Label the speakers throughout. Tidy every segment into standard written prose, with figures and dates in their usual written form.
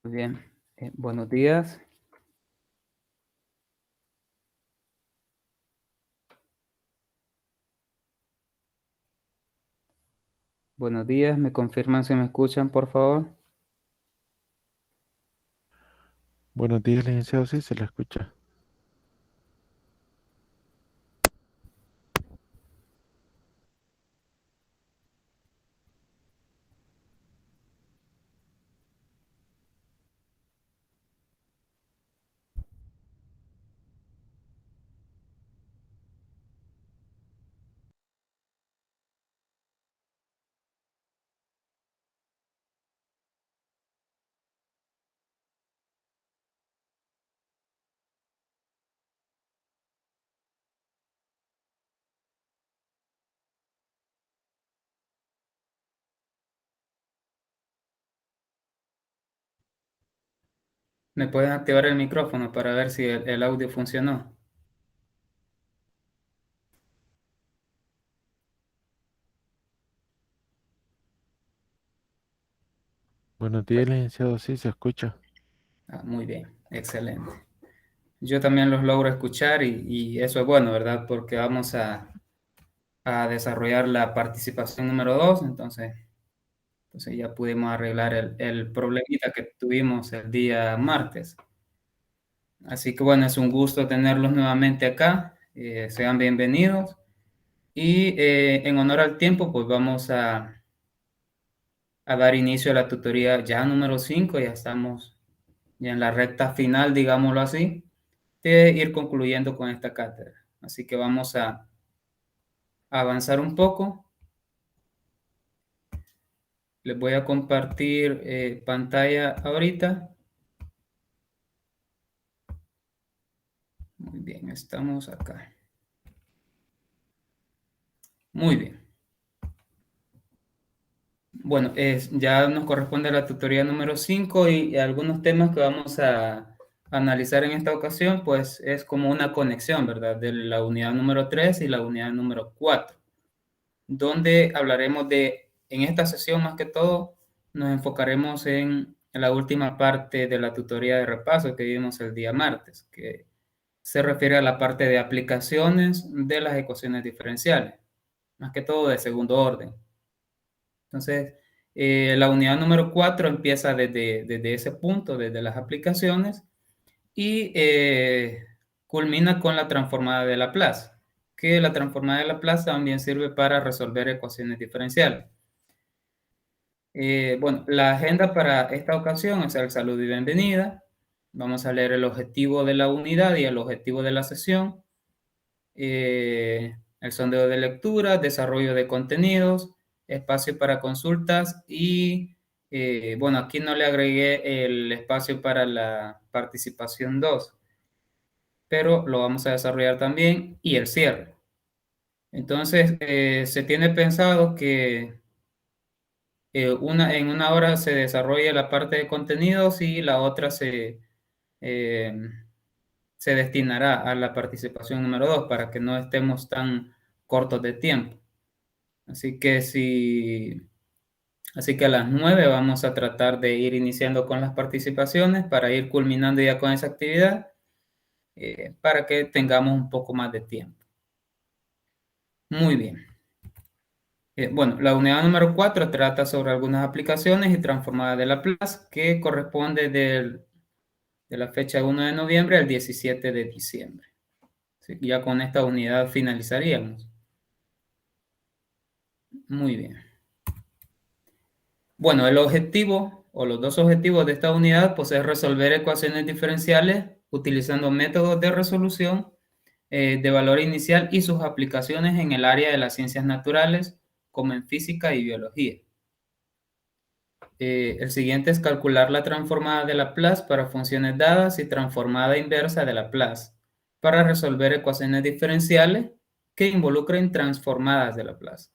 Speaker 1: Muy bien. Buenos días. Buenos días. ¿Me confirman si me escuchan, por favor?
Speaker 2: Buenos días, licenciado. Sí, se la escucha.
Speaker 1: ¿Me pueden activar el micrófono para ver si el audio funcionó?
Speaker 2: Buenos días, licenciado. Sí, se escucha.
Speaker 1: Muy bien, excelente. Yo también los logro escuchar y eso es bueno, ¿verdad? Porque vamos a desarrollar la participación número 2, entonces ya pudimos arreglar el problemita que tuvimos el día martes. Así que bueno, es un gusto tenerlos nuevamente acá. Sean bienvenidos. Y en honor al tiempo, pues vamos a dar inicio a la tutoría ya número 5. Ya estamos ya en la recta final, digámoslo así, de ir concluyendo con esta cátedra. Así que vamos a avanzar un poco. Les voy a compartir pantalla ahorita. Muy bien, estamos acá. Muy bien. Bueno, ya nos corresponde la tutoría número 5 y algunos temas que vamos a analizar en esta ocasión, pues es como una conexión, ¿verdad? De la unidad número 3 y la unidad número 4, donde hablaremos en esta sesión más que todo, nos enfocaremos en la última parte de la tutoría de repaso que vimos el día martes, que se refiere a la parte de aplicaciones de las ecuaciones diferenciales, más que todo de segundo orden. Entonces, la unidad número 4 empieza desde ese punto, desde las aplicaciones, y culmina con la transformada de Laplace, que la transformada de Laplace también sirve para resolver ecuaciones diferenciales. Bueno, la agenda para esta ocasión es el saludo y bienvenida. Vamos a leer el objetivo de la unidad y el objetivo de la sesión. El sondeo de lectura, desarrollo de contenidos, espacio para consultas y, bueno, aquí no le agregué el espacio para la participación 2, pero lo vamos a desarrollar también y el cierre. Entonces, se tiene pensado que en una hora se desarrolle la parte de contenidos y la otra eh, se destinará a la participación número 2 para que no estemos tan cortos de tiempo. Así que así que a las 9 vamos a tratar de ir iniciando con las participaciones para ir culminando ya con esa actividad, para que tengamos un poco más de tiempo. Muy bien. Bueno, la unidad número 4 trata sobre algunas aplicaciones y transformadas de Laplace que corresponde de la fecha 1 de noviembre al 17 de diciembre. Así que ya con esta unidad finalizaríamos. Muy bien. Bueno, el objetivo o los dos objetivos de esta unidad pues, es resolver ecuaciones diferenciales utilizando métodos de resolución de valor inicial y sus aplicaciones en el área de las ciencias naturales, como en física y biología. El siguiente es calcular la transformada de Laplace para funciones dadas y transformada inversa de Laplace para resolver ecuaciones diferenciales que involucren transformadas de Laplace.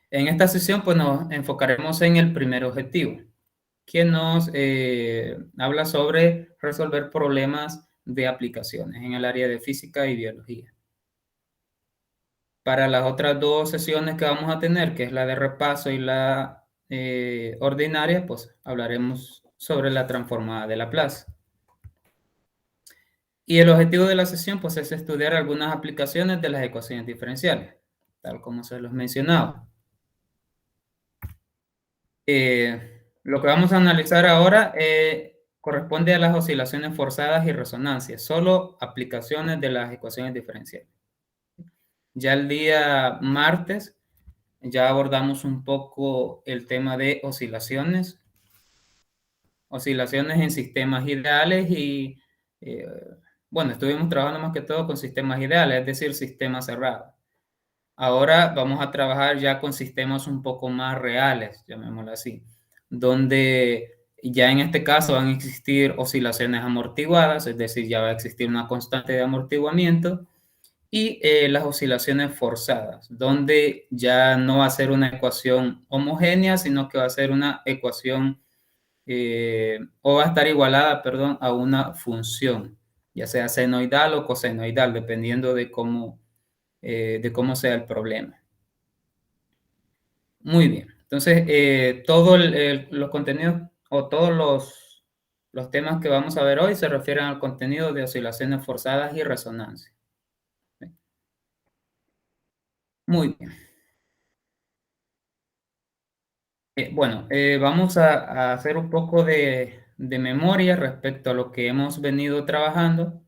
Speaker 1: En esta sesión pues nos enfocaremos en el primer objetivo, que nos habla sobre resolver problemas de aplicaciones en el área de física y biología. Para las otras dos sesiones que vamos a tener, que es la de repaso y la ordinaria, pues hablaremos sobre la transformada de Laplace. Y el objetivo de la sesión pues, es estudiar algunas aplicaciones de las ecuaciones diferenciales, tal como se los mencionaba. Lo que vamos a analizar ahora corresponde a las oscilaciones forzadas y resonancias, solo aplicaciones de las ecuaciones diferenciales. Ya el día martes ya abordamos un poco el tema de oscilaciones en sistemas ideales y, bueno, estuvimos trabajando más que todo con sistemas ideales, es decir, sistemas cerrados. Ahora vamos a trabajar ya con sistemas un poco más reales, llamémoslo así, donde ya en este caso van a existir oscilaciones amortiguadas, es decir, ya va a existir una constante de amortiguamiento, y las oscilaciones forzadas, donde ya no va a ser una ecuación homogénea, sino que va a ser una ecuación o va a estar igualada, perdón, a una función, ya sea senoidal o cosenoidal, dependiendo de cómo sea el problema. Muy bien. Entonces, todos los contenidos o todos los temas que vamos a ver hoy se refieren al contenido de oscilaciones forzadas y resonancia. Muy bien. Bueno, vamos a hacer un poco de memoria respecto a lo que hemos venido trabajando.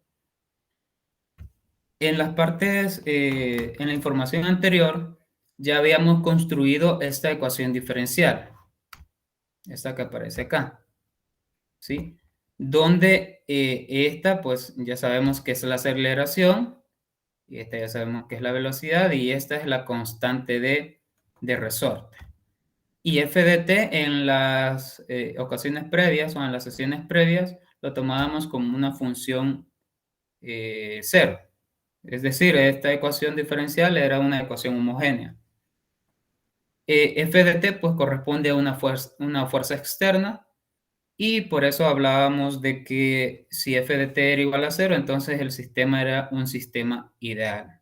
Speaker 1: En las partes, en la información anterior, ya habíamos construido esta ecuación diferencial, esta que aparece acá, ¿sí? Donde esta, pues ya sabemos que es la aceleración, y esta ya sabemos que es la velocidad, y esta es la constante de resorte. Y f de t en las ocasiones previas o en las sesiones previas lo tomábamos como una función cero. Es decir, esta ecuación diferencial era una ecuación homogénea. F de t pues corresponde a una fuerza externa y por eso hablábamos de que si f de t era igual a cero, entonces el sistema era un sistema ideal.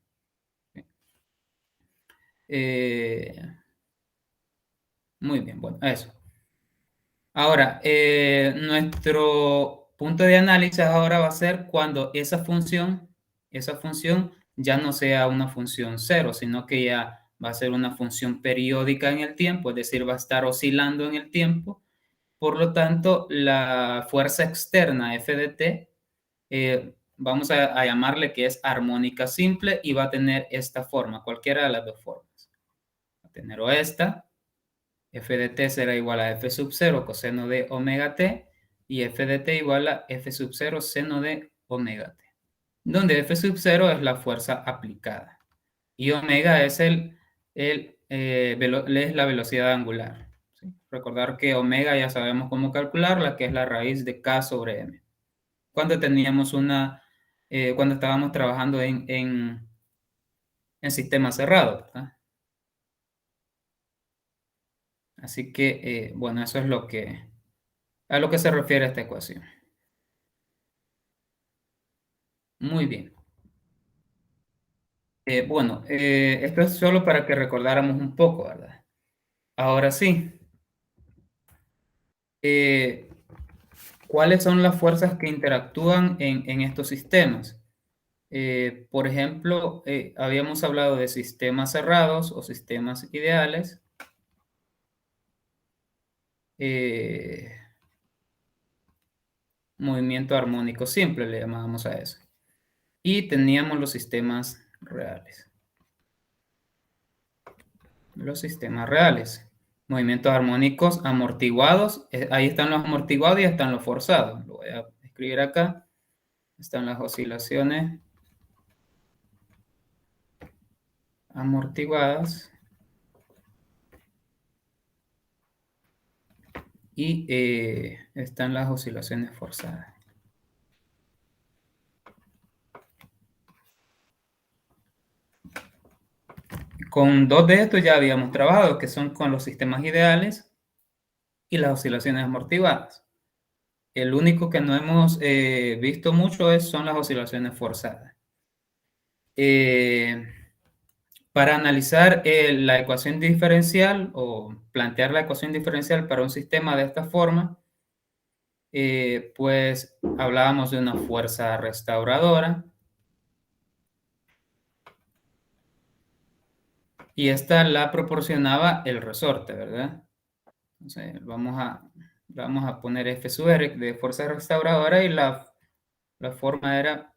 Speaker 1: Eh, muy bien, bueno, eso. Ahora, nuestro punto de análisis ahora va a ser cuando esa función ya no sea una función cero, sino que ya va a ser una función periódica en el tiempo, es decir, va a estar oscilando en el tiempo. Por lo tanto, la fuerza externa f de t, vamos a llamarle que es armónica simple y va a tener esta forma, cualquiera de las dos formas. Va a tener o esta, f de t será igual a f sub 0 coseno de omega t y f de t igual a f sub 0 seno de omega t, donde f sub 0 es la fuerza aplicada y omega es es la velocidad angular. ¿Sí? Recordar que omega ya sabemos cómo calcularla, que es la raíz de k sobre m. Cuando teníamos cuando estábamos trabajando en sistema cerrado, ¿verdad? Así que, bueno, eso es a lo que se refiere esta ecuación. Muy bien. Bueno, esto es solo para que recordáramos un poco, ¿verdad? Ahora sí, ¿cuáles son las fuerzas que interactúan en estos sistemas? Por ejemplo, habíamos hablado de sistemas cerrados o sistemas ideales. Movimiento armónico simple le llamábamos a eso. Y teníamos los sistemas reales. Los sistemas reales. Movimientos armónicos amortiguados. Ahí están los amortiguados y están los forzados. Lo voy a escribir acá. Están las oscilaciones amortiguadas. Y están las oscilaciones forzadas. Con dos de estos ya habíamos trabajado, que son con los sistemas ideales y las oscilaciones amortiguadas. El único que no hemos visto mucho son las oscilaciones forzadas. Para analizar la ecuación diferencial o plantear la ecuación diferencial para un sistema de esta forma, pues hablábamos de una fuerza restauradora. Y esta la proporcionaba el resorte, ¿verdad? Entonces vamos a poner F sub R de fuerza restauradora y la forma era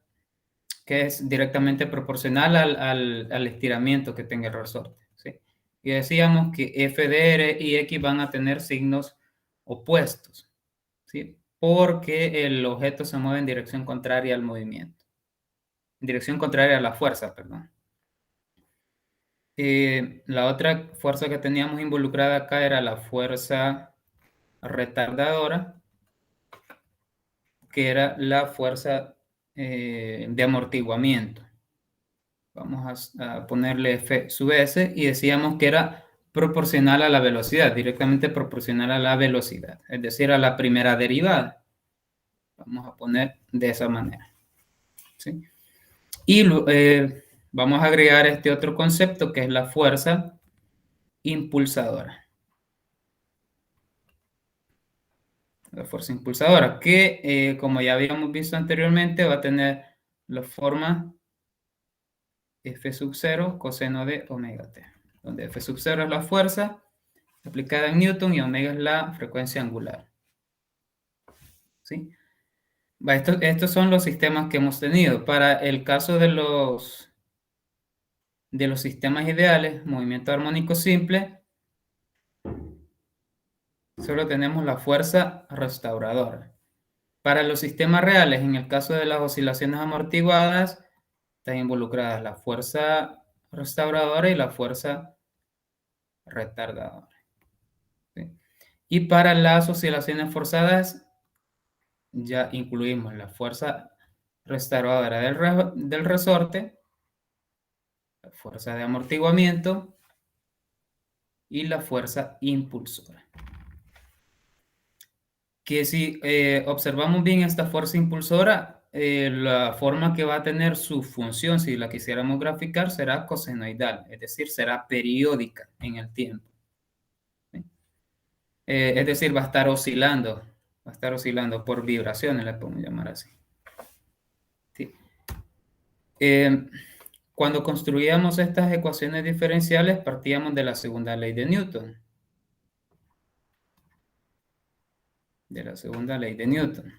Speaker 1: que es directamente proporcional al estiramiento que tenga el resorte, ¿sí? Y decíamos que F de R y X van a tener signos opuestos, ¿sí? Porque el objeto se mueve en dirección contraria al movimiento, en dirección contraria a la fuerza, perdón. La otra fuerza que teníamos involucrada acá era la fuerza retardadora, que era la fuerza de amortiguamiento. Vamos a ponerle F sub S y decíamos que era proporcional a la velocidad, directamente proporcional a la velocidad, es decir, a la primera derivada. Vamos a poner de esa manera, ¿sí? Y vamos a agregar este otro concepto que es la fuerza impulsadora. La fuerza impulsadora, que como ya habíamos visto anteriormente, va a tener la forma F sub 0 coseno de omega t, donde F sub 0 es la fuerza aplicada en Newton y omega es la frecuencia angular. ¿Sí? Estos son los sistemas que hemos tenido. Para el caso de los sistemas ideales, movimiento armónico simple, solo tenemos la fuerza restauradora. Para los sistemas reales, en el caso de las oscilaciones amortiguadas, están involucradas la fuerza restauradora y la fuerza retardadora. ¿Sí? Y para las oscilaciones forzadas, ya incluimos la fuerza restauradora del resorte, la fuerza de amortiguamiento y la fuerza impulsora. Que si observamos bien esta fuerza impulsora, la forma que va a tener su función, si la quisiéramos graficar, será cosenoidal, es decir, será periódica en el tiempo. ¿Sí? Es decir, va a estar oscilando por vibraciones, le podemos llamar así. ¿Sí? Cuando construíamos estas ecuaciones diferenciales, partíamos de la segunda ley de Newton. De la segunda ley de Newton.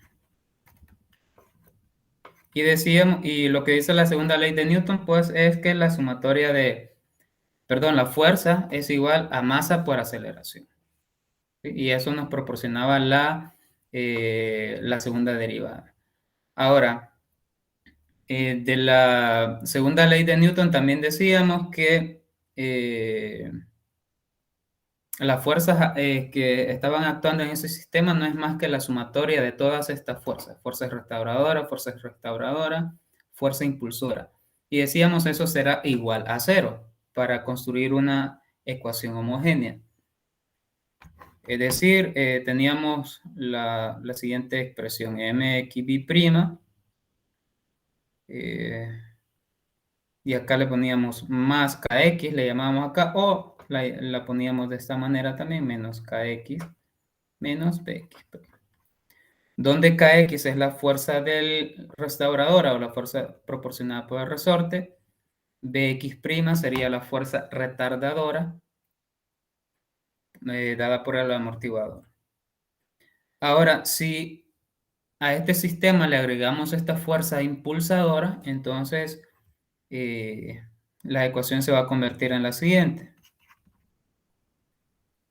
Speaker 1: Y decíamos, y lo que dice la segunda ley de Newton, pues es que la sumatoria la fuerza es igual a masa por aceleración. ¿Sí? Y eso nos proporcionaba la segunda derivada. Ahora, de la segunda ley de Newton también decíamos que las fuerzas que estaban actuando en ese sistema no es más que la sumatoria de todas estas fuerzas. Fuerza restauradora, fuerza impulsora. Y decíamos eso será igual a cero para construir una ecuación homogénea. Es decir, teníamos la siguiente expresión, mxb', y acá le poníamos más kx, le llamábamos acá, o la poníamos de esta manera también, menos kx, menos bx. Donde kx es la fuerza del restauradora o la fuerza proporcionada por el resorte, bx' sería la fuerza retardadora dada por el amortiguador. Ahora, si a este sistema le agregamos esta fuerza impulsadora, entonces la ecuación se va a convertir en la siguiente.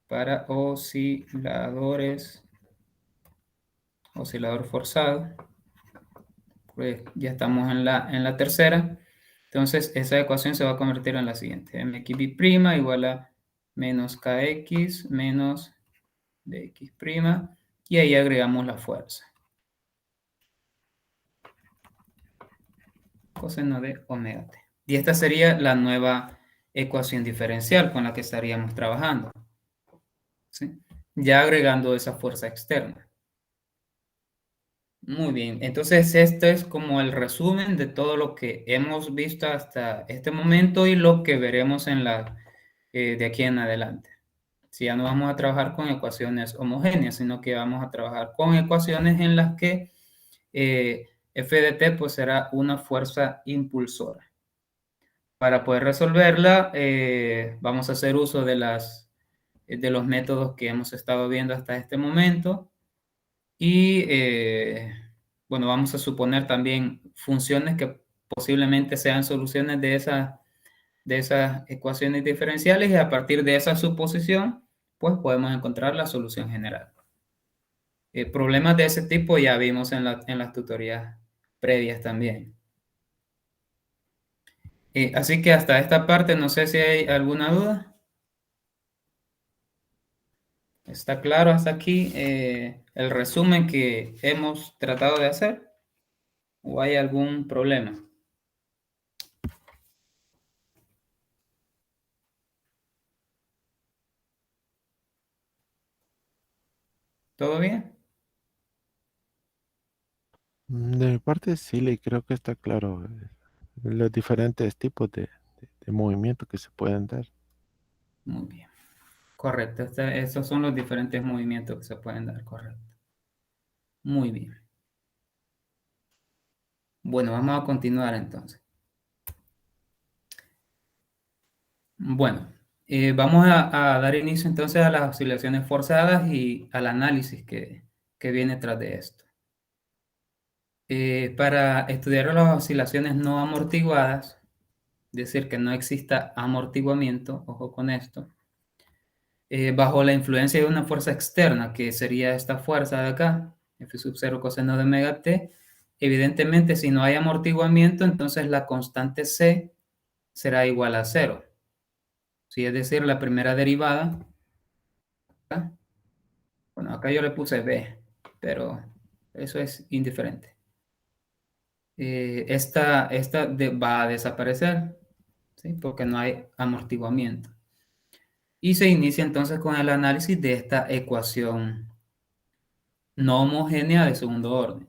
Speaker 1: Para oscilador forzado, pues ya estamos en la tercera. Entonces esa ecuación se va a convertir en la siguiente. mxb' igual a menos kx menos dx', y ahí agregamos la fuerza. Coseno de omega t. Y esta sería la nueva ecuación diferencial con la que estaríamos trabajando. ¿Sí? Ya agregando esa fuerza externa. Muy bien, entonces este es como el resumen de todo lo que hemos visto hasta este momento y lo que veremos de aquí en adelante. Si ya no vamos a trabajar con ecuaciones homogéneas, sino que vamos a trabajar con ecuaciones en las que F de t pues será una fuerza impulsora. Para poder resolverla, vamos a hacer uso de los métodos que hemos estado viendo hasta este momento. Y bueno, vamos a suponer también funciones que posiblemente sean soluciones de esas ecuaciones diferenciales, y a partir de esa suposición, pues podemos encontrar la solución general. Problemas de ese tipo ya vimos en las tutorías previas también. Así que hasta esta parte no sé si hay alguna duda. ¿Está claro hasta aquí el resumen que hemos tratado de hacer? ¿O hay algún problema? ¿Todo bien?
Speaker 2: De mi parte, sí, le creo que está claro los diferentes tipos de movimientos que se pueden dar.
Speaker 1: Muy bien. Correcto. Esos son los diferentes movimientos que se pueden dar, correcto. Muy bien. Bueno, vamos a continuar entonces. Bueno, vamos a dar inicio entonces a las oscilaciones forzadas y al análisis que viene tras de esto. Para estudiar las oscilaciones no amortiguadas, es decir, que no exista amortiguamiento, ojo con esto, bajo la influencia de una fuerza externa, que sería esta fuerza de acá, F sub 0 coseno de omega t, evidentemente si no hay amortiguamiento, entonces la constante C será igual a 0. Sí, es decir, la primera derivada, ¿acá? Bueno, acá yo le puse B, pero eso es indiferente. Esta va a desaparecer, ¿sí? Porque no hay amortiguamiento. Y se inicia entonces con el análisis de esta ecuación no homogénea de segundo orden,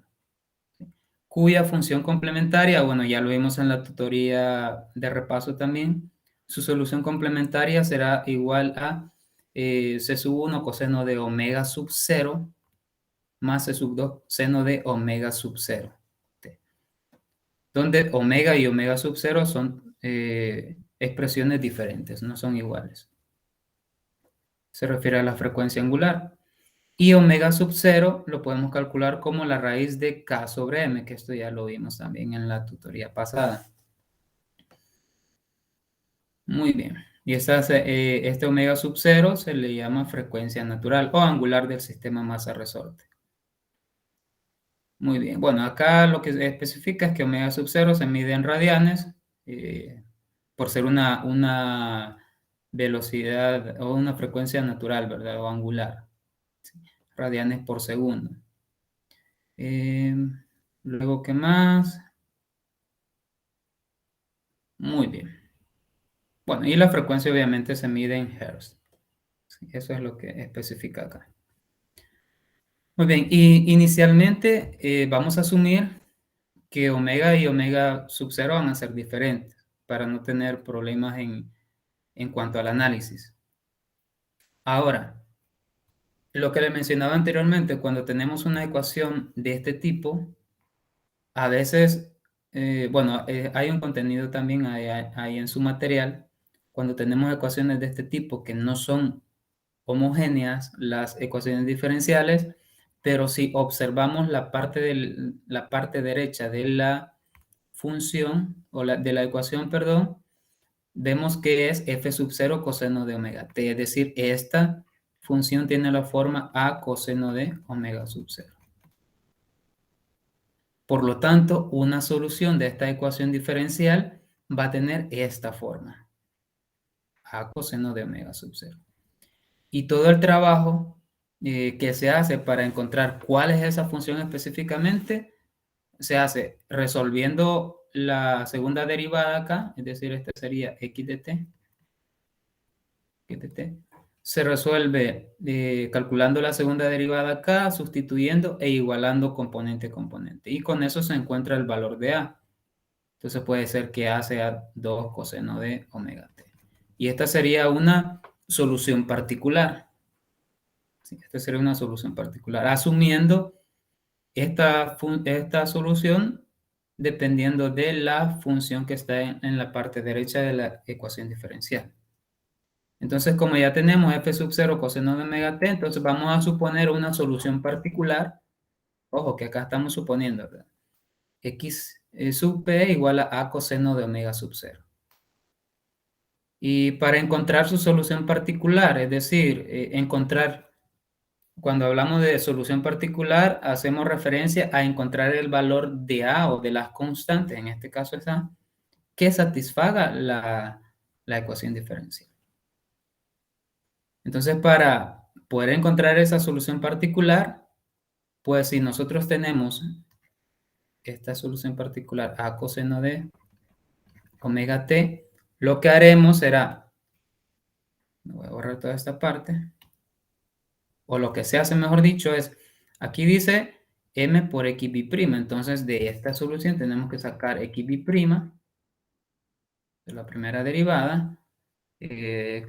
Speaker 1: cuya función complementaria, bueno, ya lo vimos en la tutoría de repaso también, su solución complementaria será igual a C sub 1 coseno de omega sub 0 más C sub 2 seno de omega sub 0, donde omega y omega sub 0 son expresiones diferentes, no son iguales. Se refiere a la frecuencia angular. Y omega sub 0 lo podemos calcular como la raíz de k sobre m, que esto ya lo vimos también en la tutoría pasada. Muy bien. Y este omega sub 0 se le llama frecuencia natural o angular del sistema masa-resorte. Muy bien. Bueno, acá lo que especifica es que omega sub 0 se mide en radianes, por ser una velocidad o una frecuencia natural, ¿verdad? O angular. ¿Sí? Radianes por segundo. Luego, ¿qué más? Muy bien. Bueno, y la frecuencia obviamente se mide en hertz. Sí, eso es lo que especifica acá. Muy bien, y inicialmente vamos a asumir que omega y omega sub 0 van a ser diferentes para no tener problemas en cuanto al análisis. Ahora, lo que le mencionaba anteriormente, cuando tenemos una ecuación de este tipo, a veces, bueno, hay un contenido también ahí en su material, cuando tenemos ecuaciones de este tipo que no son homogéneas, las ecuaciones diferenciales, pero si observamos la parte derecha de la función, o de la ecuación, perdón, vemos que es f sub 0 coseno de omega t, es decir, esta función tiene la forma a coseno de omega sub 0. Por lo tanto, una solución de esta ecuación diferencial va a tener esta forma, a coseno de omega sub 0. Y todo el trabajo que se hace para encontrar cuál es esa función específicamente, se hace resolviendo la segunda derivada acá, es decir, este sería x de t, se resuelve calculando la segunda derivada acá, sustituyendo e igualando componente a componente. Y con eso se encuentra el valor de a. Entonces puede ser que a sea 2 coseno de omega t. Y esta sería una solución particular. Sí, esta sería una solución particular, asumiendo esta solución dependiendo de la función que está en la parte derecha de la ecuación diferencial. Entonces, como ya tenemos f sub 0 coseno de omega t, entonces vamos a suponer una solución particular. Ojo, que acá estamos suponiendo, ¿verdad? X sub p igual a coseno de omega sub 0. Y para encontrar su solución particular, es decir, cuando hablamos de solución particular, hacemos referencia a encontrar el valor de A o de las constantes, en este caso es A, que satisfaga la ecuación diferencial. Entonces, para poder encontrar esa solución particular, pues si nosotros tenemos esta solución particular A coseno de omega t, lo que haremos será, voy a borrar toda esta parte, o lo que se hace, mejor dicho, es, aquí dice m por xb', entonces de esta solución tenemos que sacar xb' de la primera derivada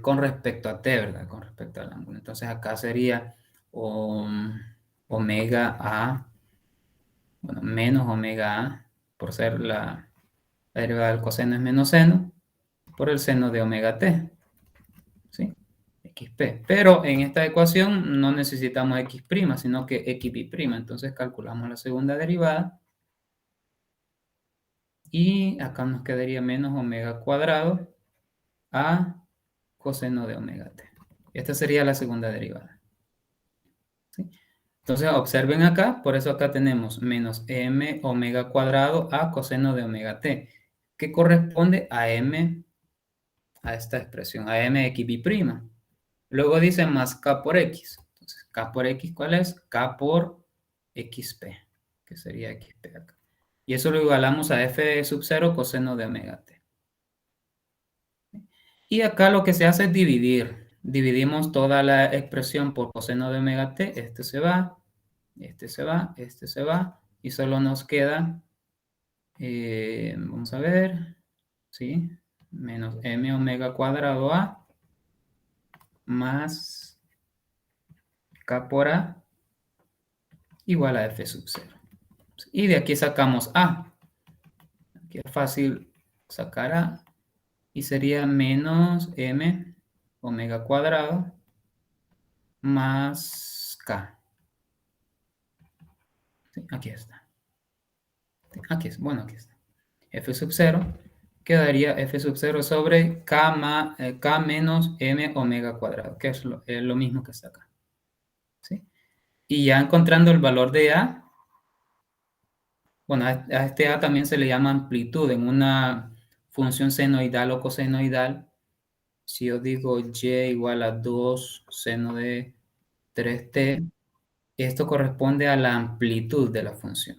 Speaker 1: con respecto a t, ¿verdad? Con respecto al ángulo. Entonces acá sería omega a, bueno, menos omega a, por ser la derivada del coseno es menos seno, por el seno de omega t, ¿sí? XP. Pero en esta ecuación no necesitamos X', sino que XB'. Entonces calculamos la segunda derivada. Y acá nos quedaría menos omega cuadrado a coseno de omega t. Esta sería la segunda derivada. ¿Sí? Entonces observen acá, por eso acá tenemos menos m omega cuadrado a coseno de omega t, que corresponde a m, a esta expresión, a m xb'. Luego dice más k por x. Entonces, k por x, ¿cuál es? K por xp, que sería xp acá. Y eso lo igualamos a f sub 0 coseno de omega t. Y acá lo que se hace es dividir. Dividimos toda la expresión por coseno de omega t. Este se va, este se va, este se va. Y solo nos queda, vamos a ver, ¿sí? Menos m omega cuadrado a más k por a igual a f sub 0. Y de aquí sacamos a. Aquí es fácil sacar a. Y sería menos m omega cuadrado más k. ¿Sí? Aquí está. Aquí es, bueno, aquí está. F sub 0 quedaría F sub 0 sobre k menos m omega cuadrado, que es lo mismo que está acá. ¿Sí? Y ya encontrando el valor de a, bueno, a este a también se le llama amplitud en una función senoidal o cosenoidal. Si yo digo y igual a 2 seno de 3t, esto corresponde a la amplitud de la función.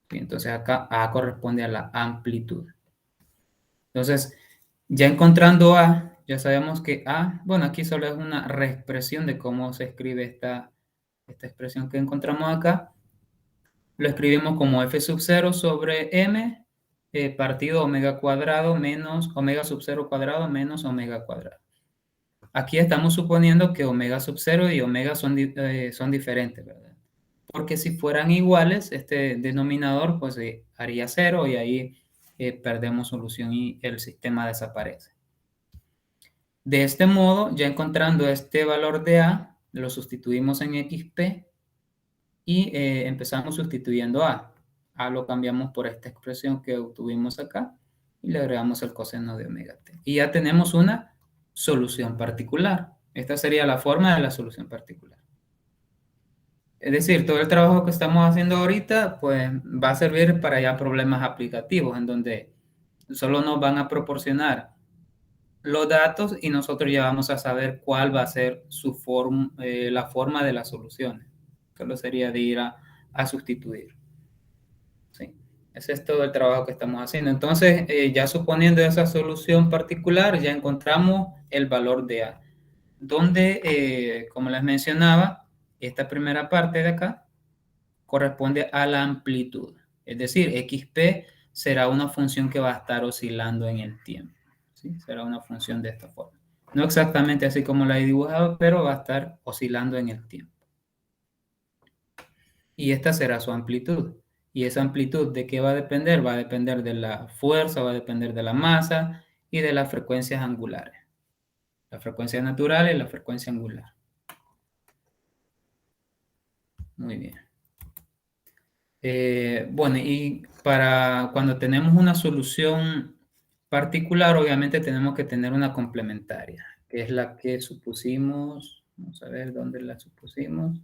Speaker 1: ¿Sí? Entonces acá a corresponde a la amplitud. Entonces, ya encontrando a, ya sabemos que a, bueno, aquí solo es una reexpresión de cómo se escribe esta expresión que encontramos acá. Lo escribimos como f sub 0 sobre m partido omega cuadrado menos omega sub 0 cuadrado menos omega cuadrado. Aquí estamos suponiendo que omega sub 0 y omega son diferentes, ¿verdad? Porque si fueran iguales, este denominador pues haría 0 y ahí perdemos solución y el sistema desaparece. De este modo, ya encontrando este valor de a, lo sustituimos en xp y empezamos sustituyendo a. A lo cambiamos por esta expresión que obtuvimos acá y le agregamos el coseno de omega t. Y ya tenemos una solución particular. Esta sería la forma de la solución particular. Es decir, todo el trabajo que estamos haciendo ahorita, pues va a servir para ya problemas aplicativos, en donde solo nos van a proporcionar los datos y nosotros ya vamos a saber cuál va a ser la forma de las soluciones. Solo sería de ir a sustituir. ¿Sí? Ese es todo el trabajo que estamos haciendo. Entonces, ya suponiendo esa solución particular, ya encontramos el valor de A, donde, como les mencionaba, esta primera parte de acá corresponde a la amplitud. Es decir, xp será una función que va a estar oscilando en el tiempo. ¿Sí? Será una función de esta forma. No exactamente así como la he dibujado, pero va a estar oscilando en el tiempo. Y esta será su amplitud. ¿Y esa amplitud de qué va a depender? Va a depender de la fuerza, va a depender de la masa y de las frecuencias angulares. La frecuencia natural y la frecuencia angular. Muy bien. Bueno, y para cuando tenemos una solución particular, obviamente tenemos que tener una complementaria, que es la que supusimos. Vamos a ver dónde la supusimos.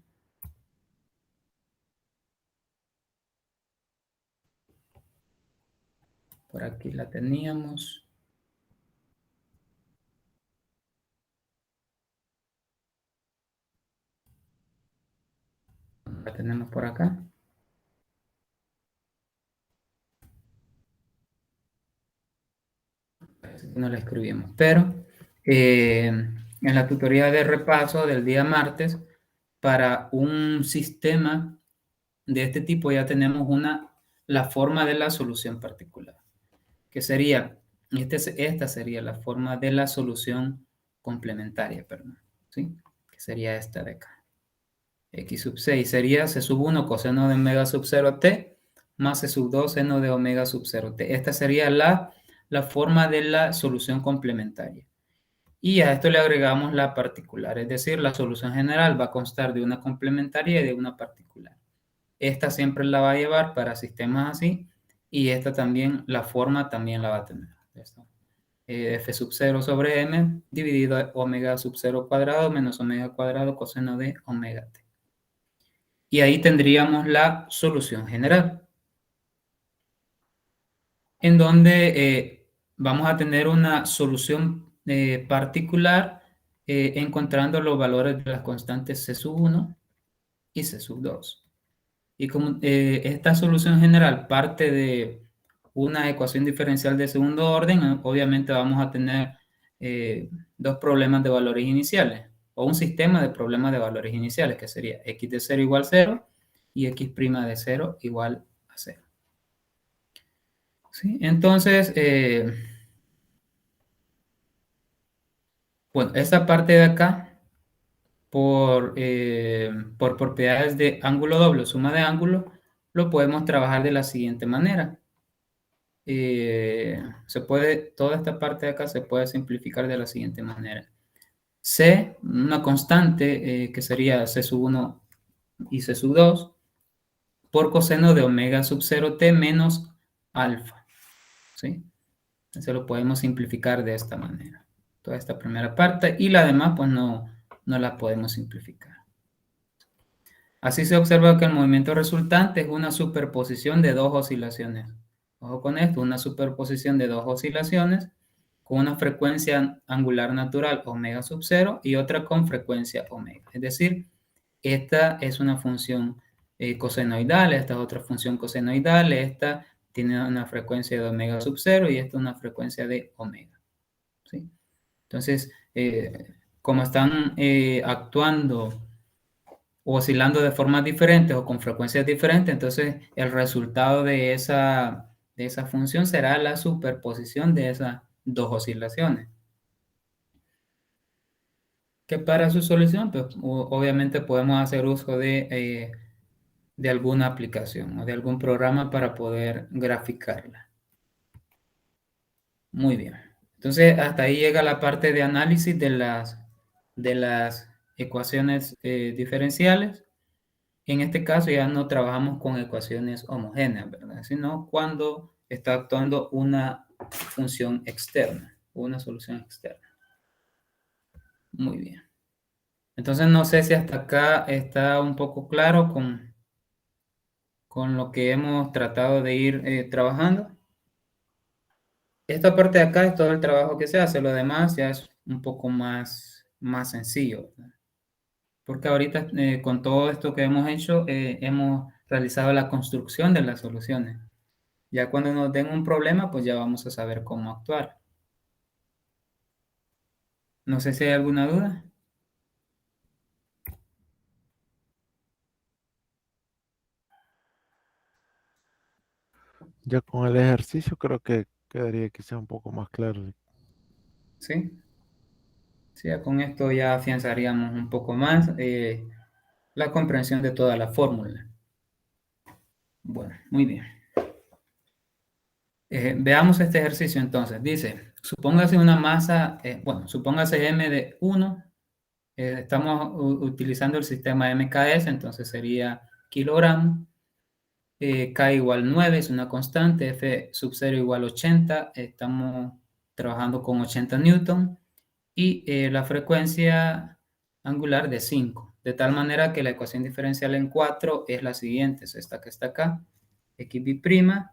Speaker 1: Por aquí la teníamos. La tenemos por acá. No la escribimos, pero en la tutoría de repaso del día martes, para un sistema de este tipo ya tenemos la forma de la solución particular, que sería, esta sería la forma de la solución complementaria, perdón, ¿sí? Que sería esta de acá. X sub 6 sería C sub 1 coseno de omega sub 0 t más C sub 2 seno de omega sub 0 t. Esta sería la forma de la solución complementaria. Y a esto le agregamos la particular, es decir, la solución general va a constar de una complementaria y de una particular. Esta siempre la va a llevar para sistemas así y esta también, la forma también la va a tener. Esto. F sub 0 sobre m dividido a omega sub 0 cuadrado menos omega cuadrado coseno de omega t. Y ahí tendríamos la solución general, en donde vamos a tener una solución particular encontrando los valores de las constantes C sub 1 y C sub 2. Y como esta solución general parte de una ecuación diferencial de segundo orden, obviamente vamos a tener dos problemas de valores iniciales, o un sistema de problemas de valores iniciales, que sería x de 0 igual a 0 y x' de 0 igual a 0. ¿Sí? Entonces, bueno, esta parte de acá, por propiedades de ángulo doble, suma de ángulo, lo podemos trabajar de la siguiente manera. Toda esta parte de acá se puede simplificar de la siguiente manera. C, una constante que sería C sub 1 y C sub 2, por coseno de omega sub 0 t menos alfa. ¿Sí? Entonces lo podemos simplificar de esta manera. Toda esta primera parte y la demás pues no la podemos simplificar. Así se observa que el movimiento resultante es una superposición de dos oscilaciones. Ojo con esto, una superposición de dos oscilaciones con una frecuencia angular natural omega sub 0 y otra con frecuencia omega. Es decir, esta es una función cosenoidal, esta es otra función cosenoidal, esta tiene una frecuencia de omega sub 0 y esta una frecuencia de omega. ¿Sí? Entonces, como están actuando o oscilando de formas diferentes o con frecuencias diferentes, entonces el resultado de esa función será la superposición de esas dos oscilaciones. Que para su solución, pues obviamente podemos hacer uso de alguna aplicación o de algún programa para poder graficarla. Muy bien. Entonces, hasta ahí llega la parte de análisis de las ecuaciones diferenciales. En este caso ya no trabajamos con ecuaciones homogéneas, ¿verdad? Sino cuando está actuando una función externa, una solución externa. Muy bien. Entonces no sé si hasta acá está un poco claro con lo que hemos tratado de ir trabajando. Esta parte de acá es todo el trabajo que se hace, lo demás ya es un poco más sencillo, ¿verdad? Porque ahorita con todo esto que hemos hecho, hemos realizado la construcción de las soluciones. Ya cuando nos den un problema, pues ya vamos a saber cómo actuar. No sé si hay alguna duda.
Speaker 2: Ya con el ejercicio creo que quedaría quizá un poco más claro.
Speaker 1: ¿Sí? Sí, ya con esto ya afianzaríamos un poco más la comprensión de toda la fórmula. Bueno, muy bien. Veamos este ejercicio entonces. Dice, supóngase una masa, supóngase m de 1. Estamos utilizando el sistema MKS, entonces sería kilogramo. K igual 9 es una constante, F sub 0 igual 80, estamos trabajando con 80 newton, y la frecuencia angular de 5, de tal manera que la ecuación diferencial en 4 es la siguiente, es esta que está acá, xb'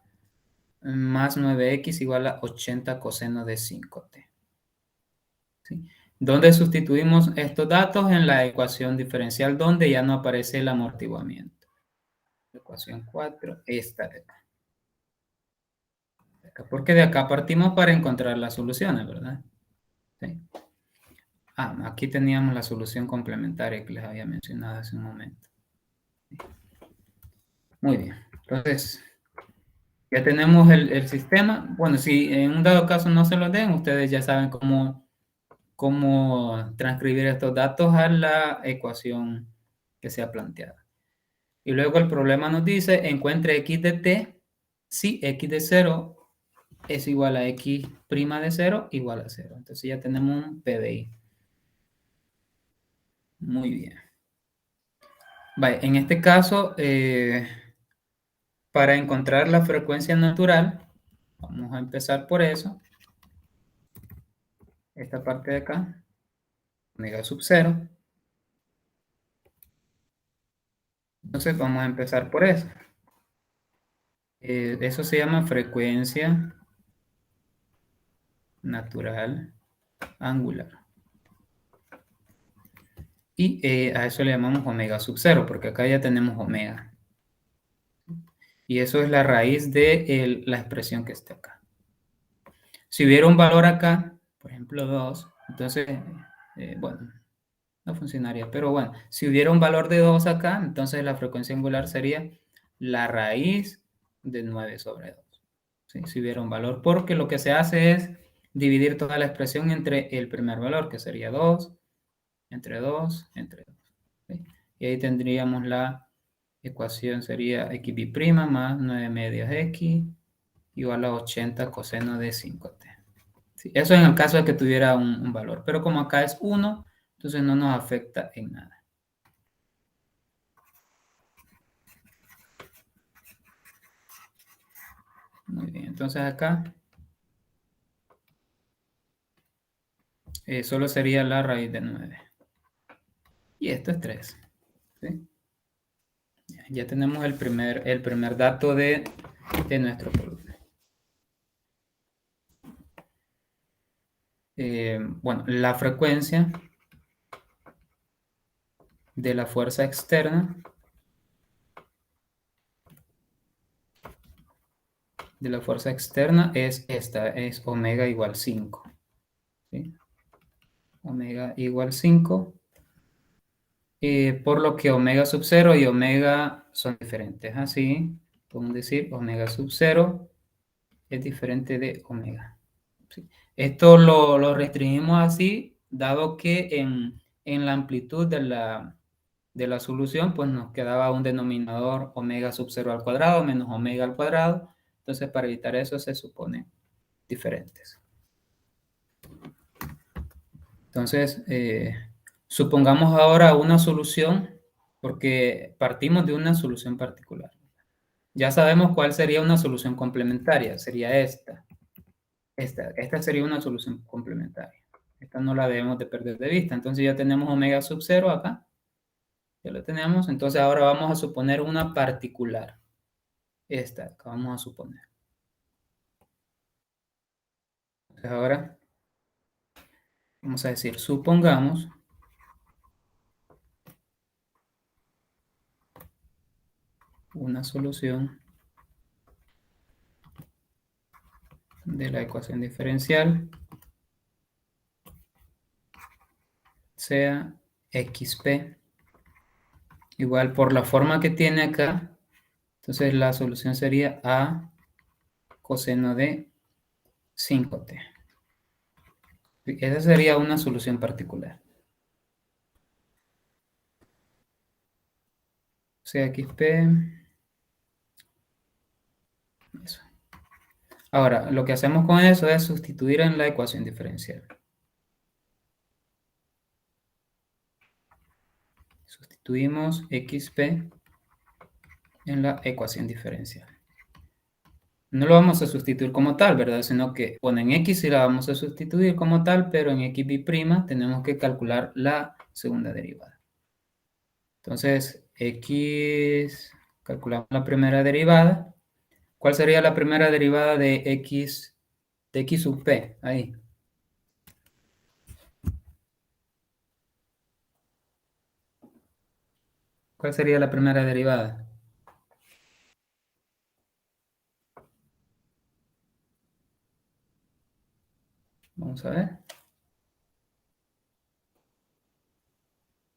Speaker 1: más 9x igual a 80 coseno de 5t. ¿Sí? ¿Dónde sustituimos estos datos? En la ecuación diferencial, donde ya no aparece el amortiguamiento. Ecuación 4, esta de acá. Porque de acá partimos para encontrar las soluciones, ¿verdad? ¿Sí? Aquí teníamos la solución complementaria que les había mencionado hace un momento. Muy bien. Entonces, ya tenemos el sistema. Bueno, si en un dado caso no se lo den, ustedes ya saben cómo transcribir estos datos a la ecuación que sea planteada. Y luego el problema nos dice, encuentre x de t si x de 0 es igual a x' de 0 igual a 0. Entonces ya tenemos un PDI. Muy bien. Vale, en este caso, para encontrar la frecuencia natural, vamos a empezar por eso. Esta parte de acá, omega sub 0. Entonces vamos a empezar por eso. Eso se llama frecuencia natural angular. Y a eso le llamamos omega sub 0, porque acá ya tenemos omega. Y eso es la raíz de la expresión que está acá. Si hubiera un valor acá, por ejemplo 2, entonces, bueno, no funcionaría. Pero bueno, si hubiera un valor de 2 acá, entonces la frecuencia angular sería la raíz de 9 sobre 2. ¿Sí? Si hubiera un valor, porque lo que se hace es dividir toda la expresión entre el primer valor, que sería 2, entre 2, entre 2. ¿Sí? Y ahí tendríamos la ecuación, sería xb' más 9 medias x igual a 80 coseno de 5t. ¿Sí? Eso en el caso de que tuviera un valor, pero como acá es 1, entonces no nos afecta en nada. Muy bien, entonces acá solo sería la raíz de 9. Y esto es 3. ¿Sí? Ya tenemos el primer dato de nuestro problema. Bueno, la frecuencia de la fuerza externa es esta, es omega igual 5. ¿Sí? Omega igual 5. Por lo que omega sub 0 y omega son diferentes. Así, podemos decir omega sub 0 es diferente de omega. ¿Sí? Esto lo restringimos así, dado que en la amplitud de la solución, pues nos quedaba un denominador omega sub 0 al cuadrado menos omega al cuadrado. Entonces, para evitar eso, se supone diferentes. Entonces, supongamos ahora una solución, porque partimos de una solución particular. Ya sabemos cuál sería una solución complementaria, sería esta. Esta sería una solución complementaria. Esta no la debemos de perder de vista. Entonces ya tenemos omega sub 0 acá. Ya lo tenemos. Entonces ahora vamos a suponer una particular. Esta acá vamos a suponer. Entonces ahora vamos a decir, supongamos una solución de la ecuación diferencial sea xp igual por la forma que tiene acá. Entonces la solución sería a coseno de 5t. Esa sería una solución particular. O sea, XP, eso. Ahora, lo que hacemos con eso es sustituir en la ecuación diferencial. Sustituimos XP en la ecuación diferencial. No lo vamos a sustituir como tal, ¿verdad? Sino que ponen X y la vamos a sustituir como tal, pero en XB' tenemos que calcular la segunda derivada. Entonces, X, calculamos la primera derivada. ¿Cuál sería la primera derivada de X sub P? Ahí. ¿Cuál sería la primera derivada? Vamos a ver.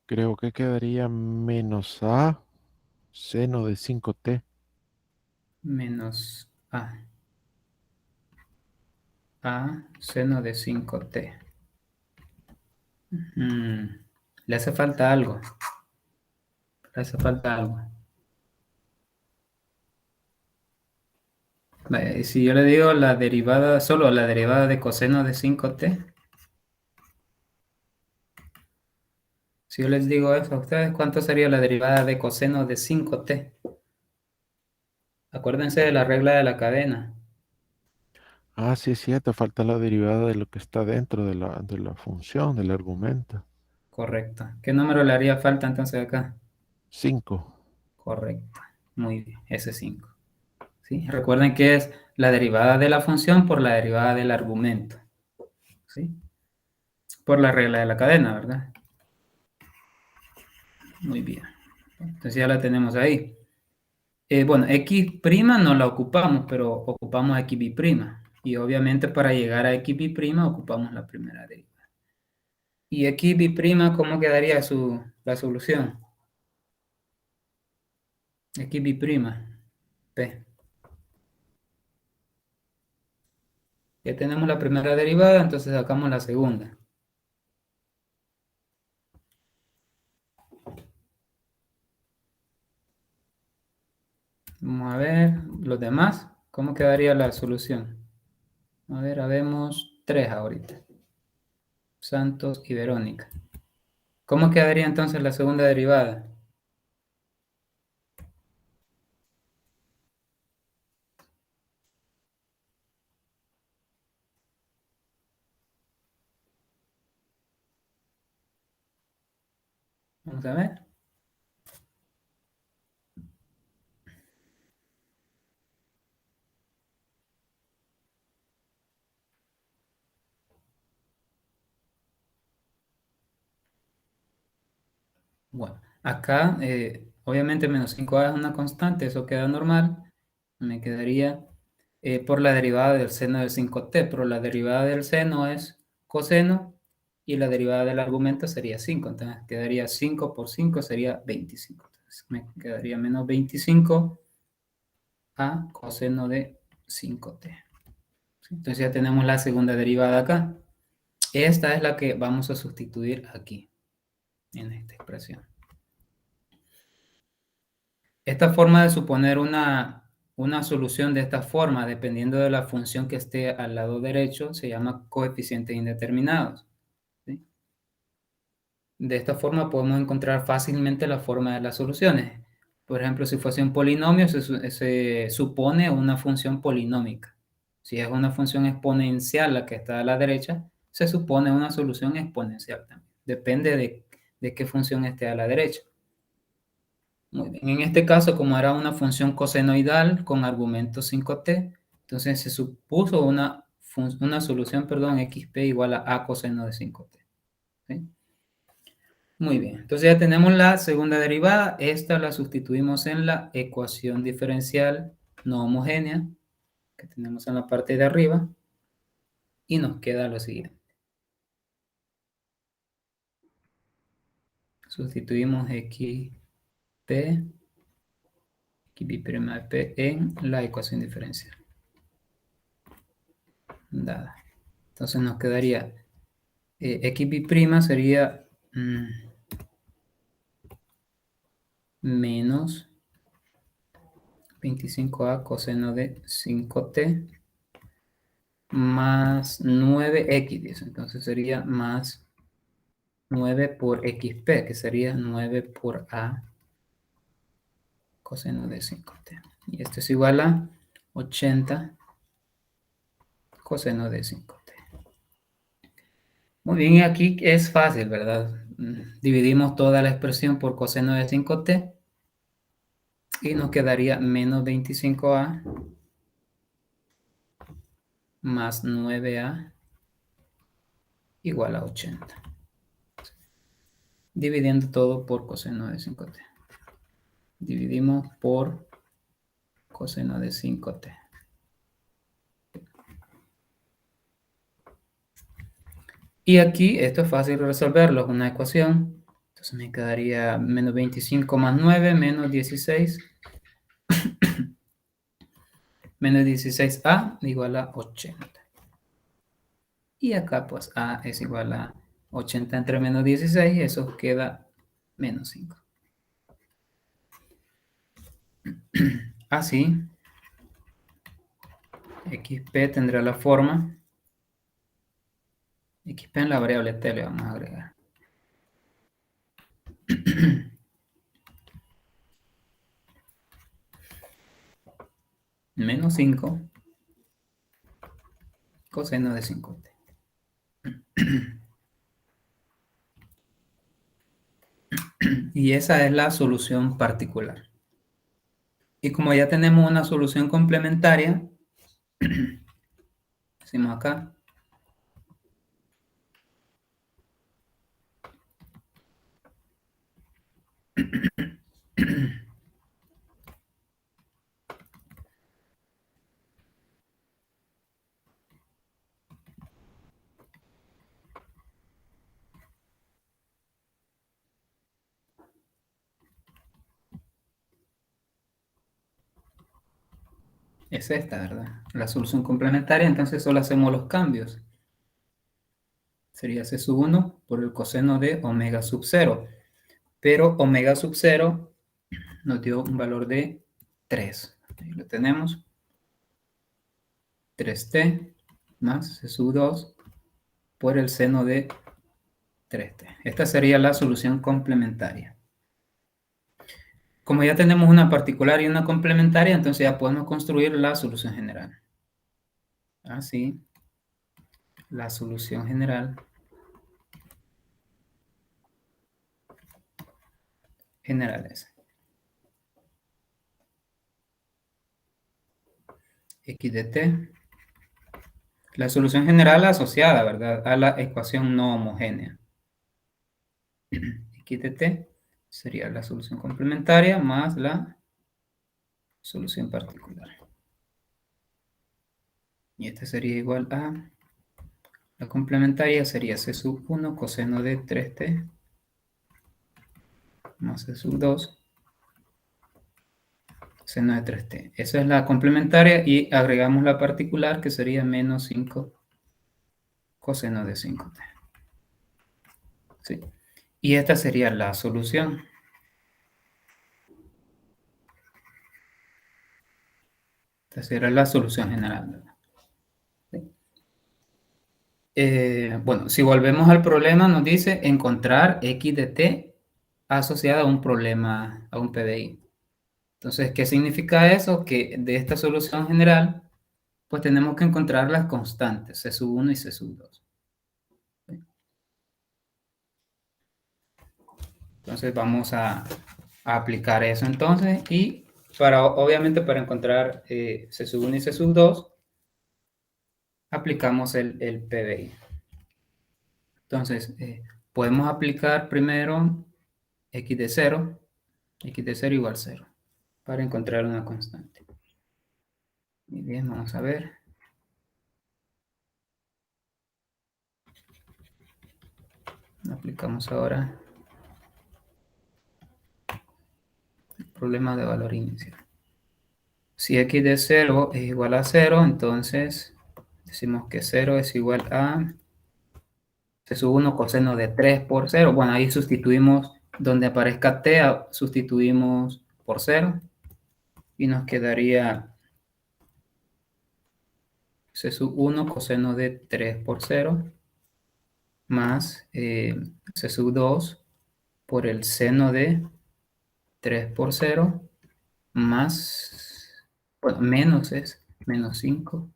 Speaker 2: Creo que quedaría menos A seno de 5t.
Speaker 1: Menos A seno de 5t. Le hace falta algo. Le hace falta algo. Vaya, y si yo le digo la derivada, solo la derivada de coseno de 5t, si yo les digo eso a ustedes, ¿cuánto sería la derivada de coseno de 5t? Acuérdense de la regla de la cadena.
Speaker 2: Ah, sí es cierto, falta la derivada de lo que está dentro de la función, del argumento.
Speaker 1: Correcto. ¿Qué número le haría falta entonces acá?
Speaker 2: 5.
Speaker 1: Correcto. Muy bien, ese 5. ¿Sí? Recuerden que es la derivada de la función por la derivada del argumento. ¿Sí? Por la regla de la cadena, ¿verdad? Muy bien. Entonces ya la tenemos ahí. Bueno, X' no la ocupamos, pero ocupamos XB'. Y obviamente para llegar a XB' ocupamos la primera derivada. ¿Y XB', cómo quedaría la solución? XB', P. Ya tenemos la primera derivada, entonces sacamos la segunda. Vamos a ver los demás. ¿Cómo quedaría la solución? A ver, habemos 3 ahorita. Santos y Verónica. ¿Cómo quedaría entonces la segunda derivada? Vamos a ver. Bueno, acá obviamente menos 5a es una constante, eso queda normal. Me quedaría por la derivada del seno del 5t, pero la derivada del seno es coseno y la derivada del argumento sería 5. Entonces quedaría 5 por 5 sería 25. Entonces me quedaría menos 25 a coseno de 5t. Entonces ya tenemos la segunda derivada acá. Esta es la que vamos a sustituir aquí, en esta expresión. Esta forma de suponer una solución de esta forma, dependiendo de la función que esté al lado derecho, se llama coeficientes indeterminados. ¿Sí? De esta forma podemos encontrar fácilmente la forma de las soluciones. Por ejemplo, si fuese un polinomio, se supone una función polinómica. Si es una función exponencial la que está a la derecha, se supone una solución exponencial también. Depende de qué función esté a la derecha. Muy bien. En este caso, como era una función cosenoidal con argumento 5t, entonces se supuso una solución, perdón, xp igual a coseno de 5t. ¿Sí? Muy bien. Entonces ya tenemos la segunda derivada. Esta la sustituimos en la ecuación diferencial no homogénea que tenemos en la parte de arriba y nos queda lo siguiente. Sustituimos xp, xp' de p en la ecuación diferencial dada. Entonces nos quedaría xb' sería menos 25a coseno de 5t más 9x, entonces sería más 9 por xp, que sería 9 por a coseno de 5t. Y esto es igual a 80 coseno de 5t. Muy bien, y aquí es fácil, ¿verdad? Dividimos toda la expresión por coseno de 5t y nos quedaría menos 25a más 9a igual a 80. Dividiendo todo por coseno de 5t. Dividimos por coseno de 5t. Y aquí esto es fácil resolverlo, es una ecuación. Entonces me quedaría menos 25 más 9, menos 16. Menos 16a igual a 80. Y acá pues a es igual a 80 entre menos 16, eso queda menos 5. Así, xp tendrá la forma, xp en la variable t le vamos a agregar. Menos 5 coseno de 5t. Y esa es la solución particular. Y como ya tenemos una solución complementaria, decimos acá, es esta, ¿verdad? La solución complementaria, entonces solo hacemos los cambios. Sería C sub 1 por el coseno de omega sub 0. Pero omega sub 0 nos dio un valor de 3. Ahí lo tenemos. 3t más C sub 2 por el seno de 3t. Esta sería la solución complementaria. Como ya tenemos una particular y una complementaria, entonces ya podemos construir la solución general. Así, la solución general es x de t. La solución general asociada, ¿verdad?, a la ecuación no homogénea. X de t sería la solución complementaria más la solución particular. Y esta sería igual a, la complementaria sería C sub 1 coseno de 3t más C sub 2 seno de 3t. Esa es la complementaria y agregamos la particular que sería menos 5 coseno de 5t. ¿Sí? Y esta sería la solución. Esta sería la solución general. ¿Sí? Bueno, si volvemos al problema, nos dice encontrar x de t asociada a un problema, a un PDI. Entonces, ¿qué significa eso? Que de esta solución general, pues tenemos que encontrar las constantes, C sub 1 y C sub 2. Entonces, vamos a aplicar eso entonces y obviamente para encontrar C sub 1 y C sub 2, aplicamos el PDI. Entonces, podemos aplicar primero x de 0 igual 0, para encontrar una constante. Muy bien, vamos a ver. Aplicamos ahora el problema de valor inicial. Si x de 0 es igual a 0, entonces decimos que 0 es igual a C sub 1 coseno de 3 por 0. Bueno, ahí sustituimos, donde aparezca t, sustituimos por 0. Y nos quedaría C sub 1 coseno de 3 por 0 más C sub 2 por el seno de 3 por 0 más, bueno, menos es menos 5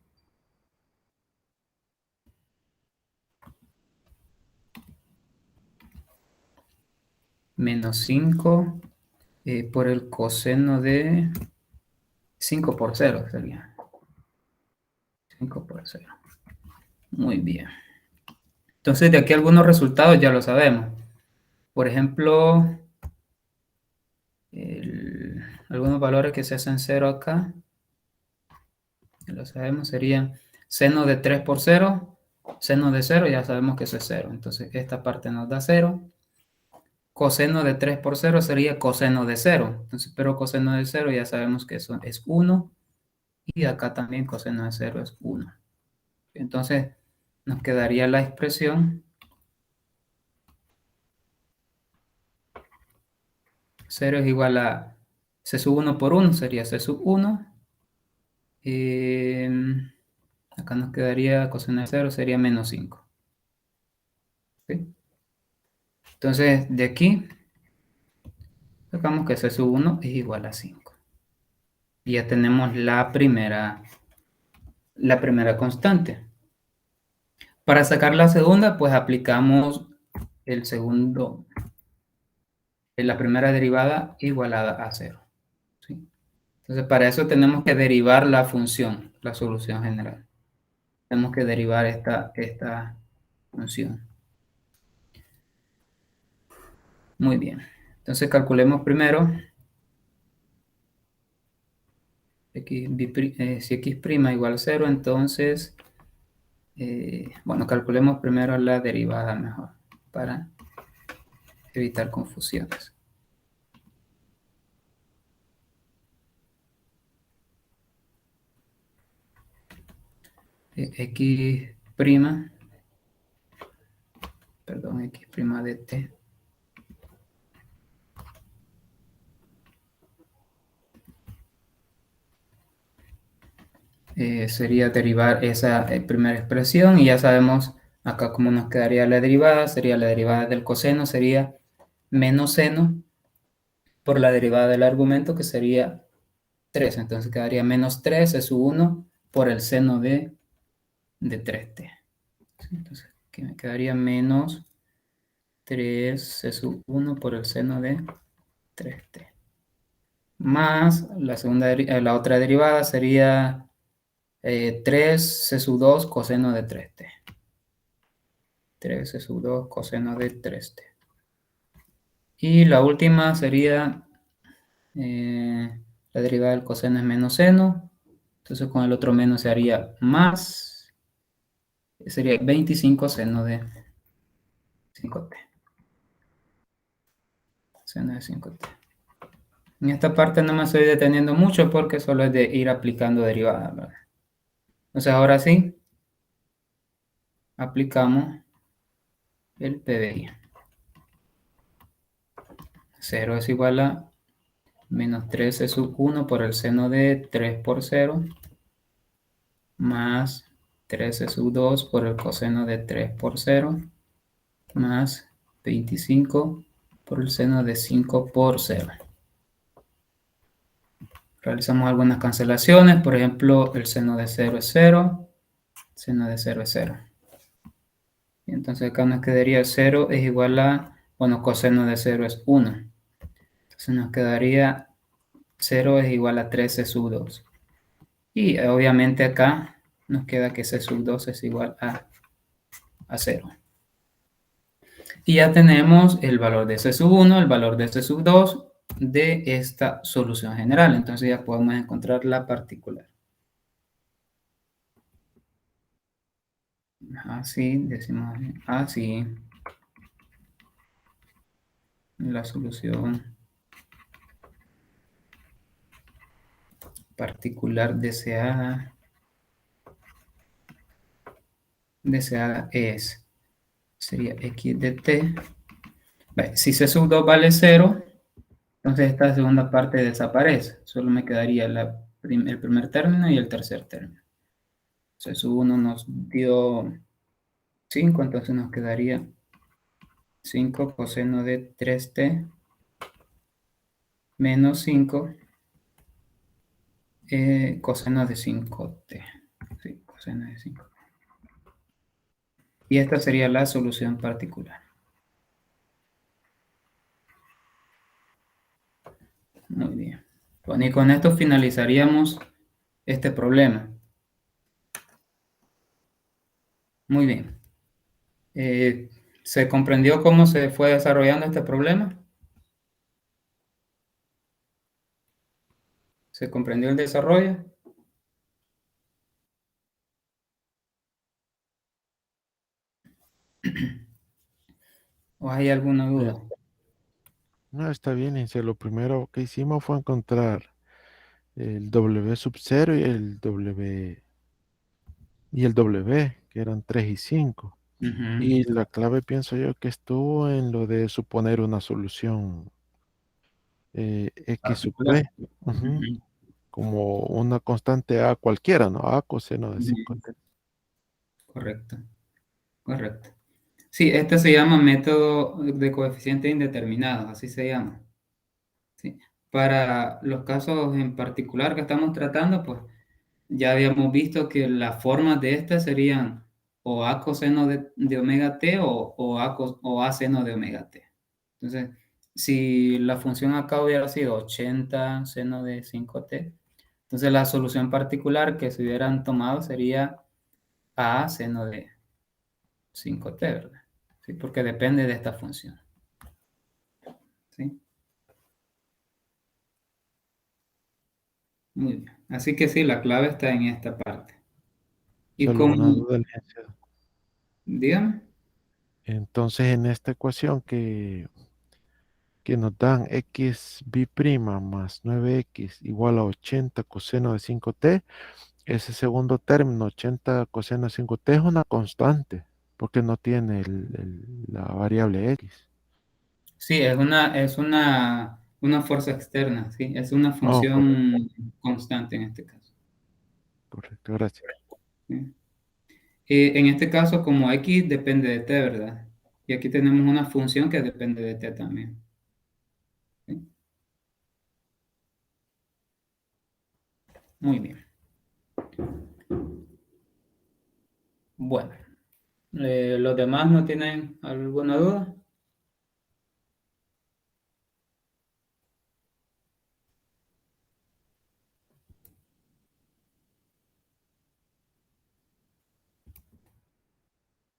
Speaker 1: menos 5 por el coseno de 5 por 0 sería 5 por 0. Muy bien. Entonces, de aquí algunos resultados ya lo sabemos. Por ejemplo, algunos valores que se hacen 0 acá, ya lo sabemos, serían seno de 3 por 0, seno de 0, ya sabemos que eso es 0. Entonces, esta parte nos da 0. Coseno de 3 por 0 sería coseno de 0. Entonces, pero coseno de 0 ya sabemos que eso es 1. Y acá también coseno de 0 es 1. Entonces, nos quedaría la expresión 0 es igual a C sub 1 por 1, sería C sub 1. Acá nos quedaría coseno de 0, sería menos 5. ¿Sí? Entonces, de aquí, sacamos que C sub 1 es igual a 5. Y ya tenemos la primera constante. Para sacar la segunda, pues aplicamos el segundo, la primera derivada igualada a 0. ¿Sí? Entonces, para eso tenemos que derivar la función, la solución general. Tenemos que derivar esta función. Muy bien. Entonces, calculemos primero si x' igual a 0, entonces, bueno, calculemos primero la derivada mejor para evitar confusiones. X', perdón, x' de t sería derivar esa primera expresión y ya sabemos acá cómo nos quedaría la derivada. Sería la derivada del coseno, sería menos seno por la derivada del argumento, que sería 3. Entonces quedaría menos 3 es 1 por el seno de 3t. Entonces aquí me quedaría menos 3 es 1 por el seno de 3t. Más la otra derivada sería 3 C sub 2 coseno de 3t. 3 C sub 2 coseno de 3t. Y la última sería la derivada del coseno es menos seno. Entonces con el otro menos se haría más. Sería 25 seno de 5t. Seno de 5t. En esta parte no me estoy deteniendo mucho porque solo es de ir aplicando derivadas, ¿verdad? Entonces ahora sí, aplicamos el PBI. 0 es igual a menos 13 sub 1 por el seno de 3 por 0 más 13 sub 2 por el coseno de 3 por 0 más 25 por el seno de 5 por 0. Realizamos algunas cancelaciones, por ejemplo, el seno de 0 es 0, seno de 0 es 0. Y entonces acá nos quedaría 0 es igual a, bueno, coseno de 0 es 1. Entonces nos quedaría 0 es igual a 13 sub 2. Y obviamente acá nos queda que C sub 2 es igual a 0. Y ya tenemos el valor de C sub 1, el valor de C sub 2 de esta solución general. Entonces ya podemos encontrar la particular. Así decimos, así la solución particular deseada es sería x de t. Si c sub 2 vale 0, entonces esta segunda parte desaparece. Solo me quedaría el primer término y el tercer término. C sub 1 nos dio 5, entonces nos quedaría 5 coseno de 3t menos 5 coseno de 5t. Sí, coseno de 5. Y esta sería la solución particular. Muy bien. Bueno, y con esto finalizaríamos este problema. Muy bien. ¿Se comprendió cómo se fue desarrollando este problema? ¿Se comprendió el desarrollo? ¿O hay alguna
Speaker 2: Eh,
Speaker 1: duda?
Speaker 2: no, está bien, Lince. Lo primero que hicimos fue encontrar el W sub 0 y el W, que eran 3 y 5.
Speaker 1: Ujú.
Speaker 2: Y la clave pienso yo que estuvo en lo de suponer una solución X sub
Speaker 1: Particular.
Speaker 2: P, ujú,
Speaker 1: Ujú.
Speaker 2: como una constante A cualquiera, ¿no? A coseno de 5T.
Speaker 1: Correcto, correcto. Sí, este se llama método de coeficientes indeterminados, así se llama. ¿Sí? Para los casos en particular que estamos tratando, pues ya habíamos visto que las formas de estas serían o a coseno de omega t o a seno de omega t. Entonces, si la función acá hubiera sido 80 seno de 5t, entonces la solución particular que se hubieran tomado sería a seno de 5t, ¿verdad? ¿Sí? Porque depende de esta función. ¿Sí? Muy bien. Así que sí, la clave está en esta parte. Y
Speaker 2: Solo una
Speaker 1: como,
Speaker 2: duda, licenciado.
Speaker 1: dígame.
Speaker 2: Entonces, en esta ecuación que nos dan x b' más 9x igual a 80 coseno de 5t, ese segundo término, 80 coseno de 5t, es una constante, porque no tiene la variable x.
Speaker 1: Sí, es una fuerza externa, sí, es una
Speaker 2: Oh, correcto,
Speaker 1: función constante en este caso.
Speaker 2: correcto, gracias.
Speaker 1: ¿Sí? En este caso, como x depende de t, ¿verdad? Y aquí tenemos una función que depende de t también. ¿Sí? Muy bien. Bueno, ¿los demás no tienen alguna duda?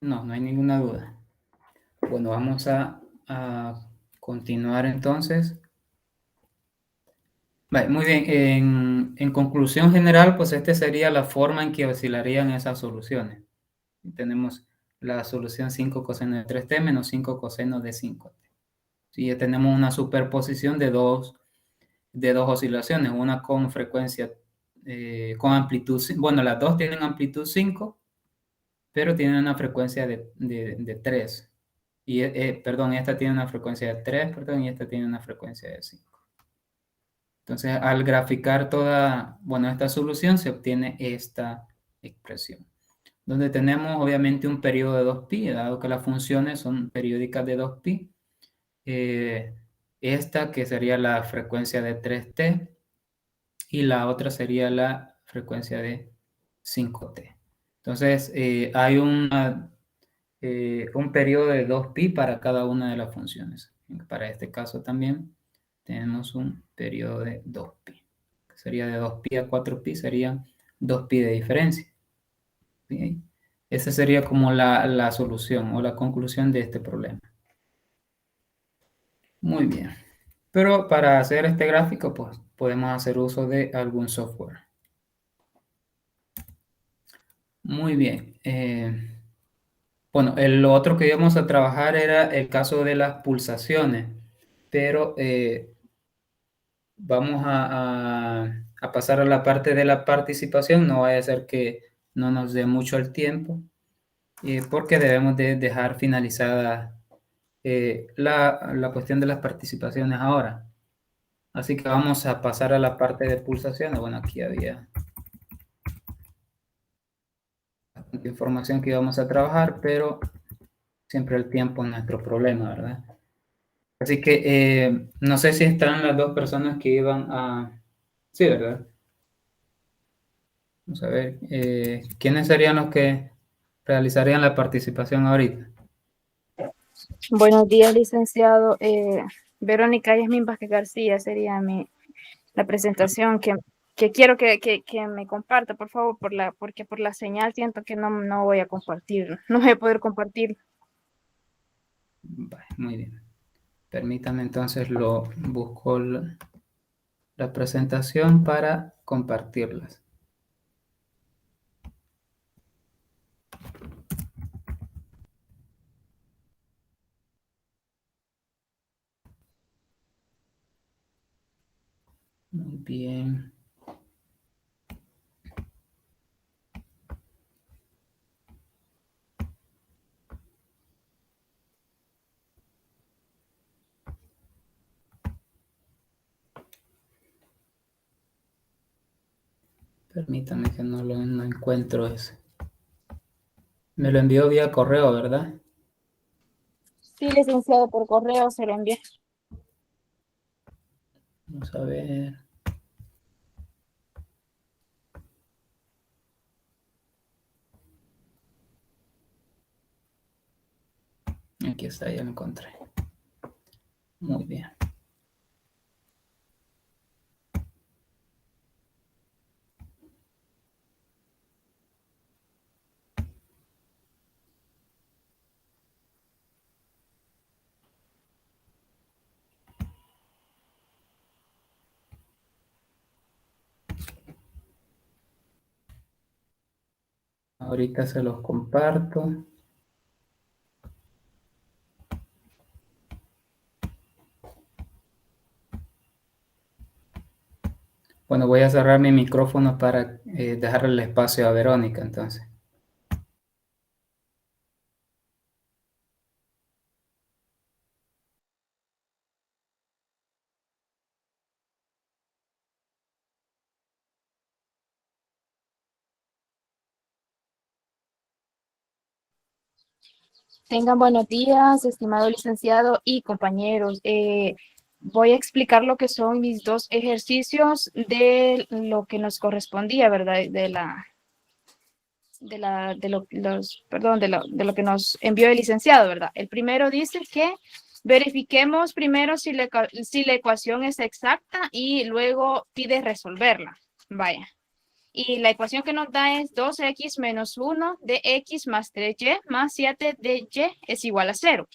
Speaker 1: No, no hay ninguna duda. Bueno, vamos a continuar entonces. Vale, muy bien, en conclusión general, pues esta sería la forma en que oscilarían esas soluciones. Tenemos la solución 5 coseno de 3t menos 5 coseno de 5t. Sí, ya tenemos una superposición de dos oscilaciones, una con frecuencia, con amplitud, bueno, las dos tienen amplitud 5, pero tienen una frecuencia de 3. Y, perdón, esta tiene una frecuencia de 3, perdón, y esta tiene una frecuencia de 5. Entonces, al graficar toda, bueno, esta solución, se obtiene esta expresión, donde tenemos obviamente un periodo de 2pi, dado que las funciones son periódicas de 2pi. eh, Esta que sería la frecuencia de 3t y la otra sería la frecuencia de 5t. Entonces, hay un periodo de 2pi para cada una de las funciones. Para este caso también tenemos un periodo de 2pi. Sería de 2pi a 4pi, sería 2pi de diferencia. ¿Sí? Esa sería como la solución o la conclusión de este problema. Muy bien. Pero para hacer este gráfico, pues podemos hacer uso de algún software. Muy bien. Bueno, lo otro que íbamos a trabajar era el caso de las pulsaciones, pero vamos a pasar a la parte de la participación. No vaya a ser que no nos dé mucho el tiempo. porque debemos de dejar finalizada la cuestión de las participaciones ahora. Así que vamos a pasar a la parte de pulsaciones. Bueno, aquí había bastante información que íbamos a trabajar, pero siempre el tiempo es nuestro problema, ¿verdad? Así que no sé si están las dos personas que iban a... Sí, ¿verdad? Vamos a ver, ¿quiénes serían los que realizarían la participación ahorita?
Speaker 3: Buenos días, licenciado. Verónica Yasmín Vázquez García sería la presentación que quiero que me comparta, por favor, porque por la señal siento que no voy a compartir, no voy a poder compartir.
Speaker 1: Vale, muy bien. Permítame entonces lo busco la presentación para compartirlas. Muy bien. Permítame que no encuentro ese. Me lo envió vía correo, ¿verdad?
Speaker 3: Sí, licenciado, por correo se lo envié.
Speaker 1: Vamos a ver. Aquí está, ya lo encontré. Muy bien. Ahorita se los comparto. Bueno, voy a cerrar mi micrófono para dejarle el espacio a Verónica, entonces.
Speaker 3: Tengan buenos días, estimado licenciado y compañeros. Voy a explicar lo que son mis dos ejercicios de lo que nos correspondía, ¿verdad? De lo que nos envió el licenciado, ¿verdad? El primero dice que verifiquemos primero si la ecuación es exacta y luego pide resolverla. Vaya. Y la ecuación que nos da es 2x menos 1 de x más 3y más 7 de y es igual a 0.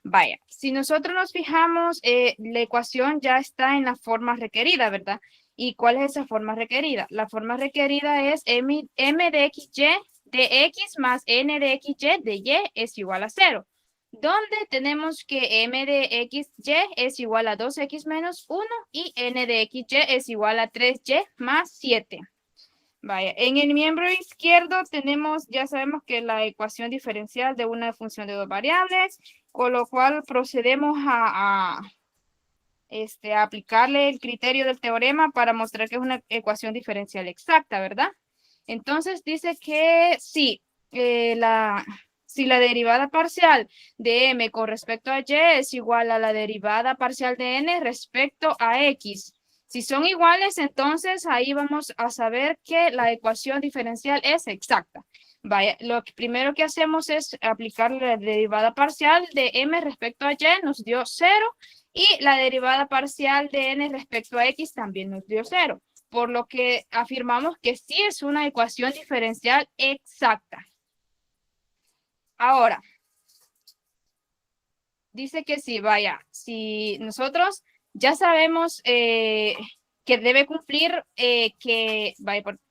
Speaker 3: Vaya, si nosotros nos fijamos, la ecuación ya está en la forma requerida, ¿verdad? ¿Y cuál es esa forma requerida? La forma requerida es m de xy de x más n de xy de y es igual a 0. Donde tenemos que m de xy es igual a 2x menos 1 y n de xy es igual a 3y más 7. Vaya, en el miembro izquierdo tenemos, ya sabemos que la ecuación diferencial de una función de dos variables, con lo cual procedemos a aplicarle el criterio del teorema para mostrar que es una ecuación diferencial exacta, ¿verdad? Entonces dice que sí, si la derivada parcial de m con respecto a y es igual a la derivada parcial de n respecto a x. Si son iguales, entonces ahí vamos a saber que la ecuación diferencial es exacta. Vaya, lo primero que hacemos es aplicar la derivada parcial de m respecto a y, nos dio 0, y la derivada parcial de n respecto a x también nos dio 0, por lo que afirmamos que sí es una ecuación diferencial exacta. Ahora, dice que sí, vaya, si nosotros ya sabemos que debe cumplir,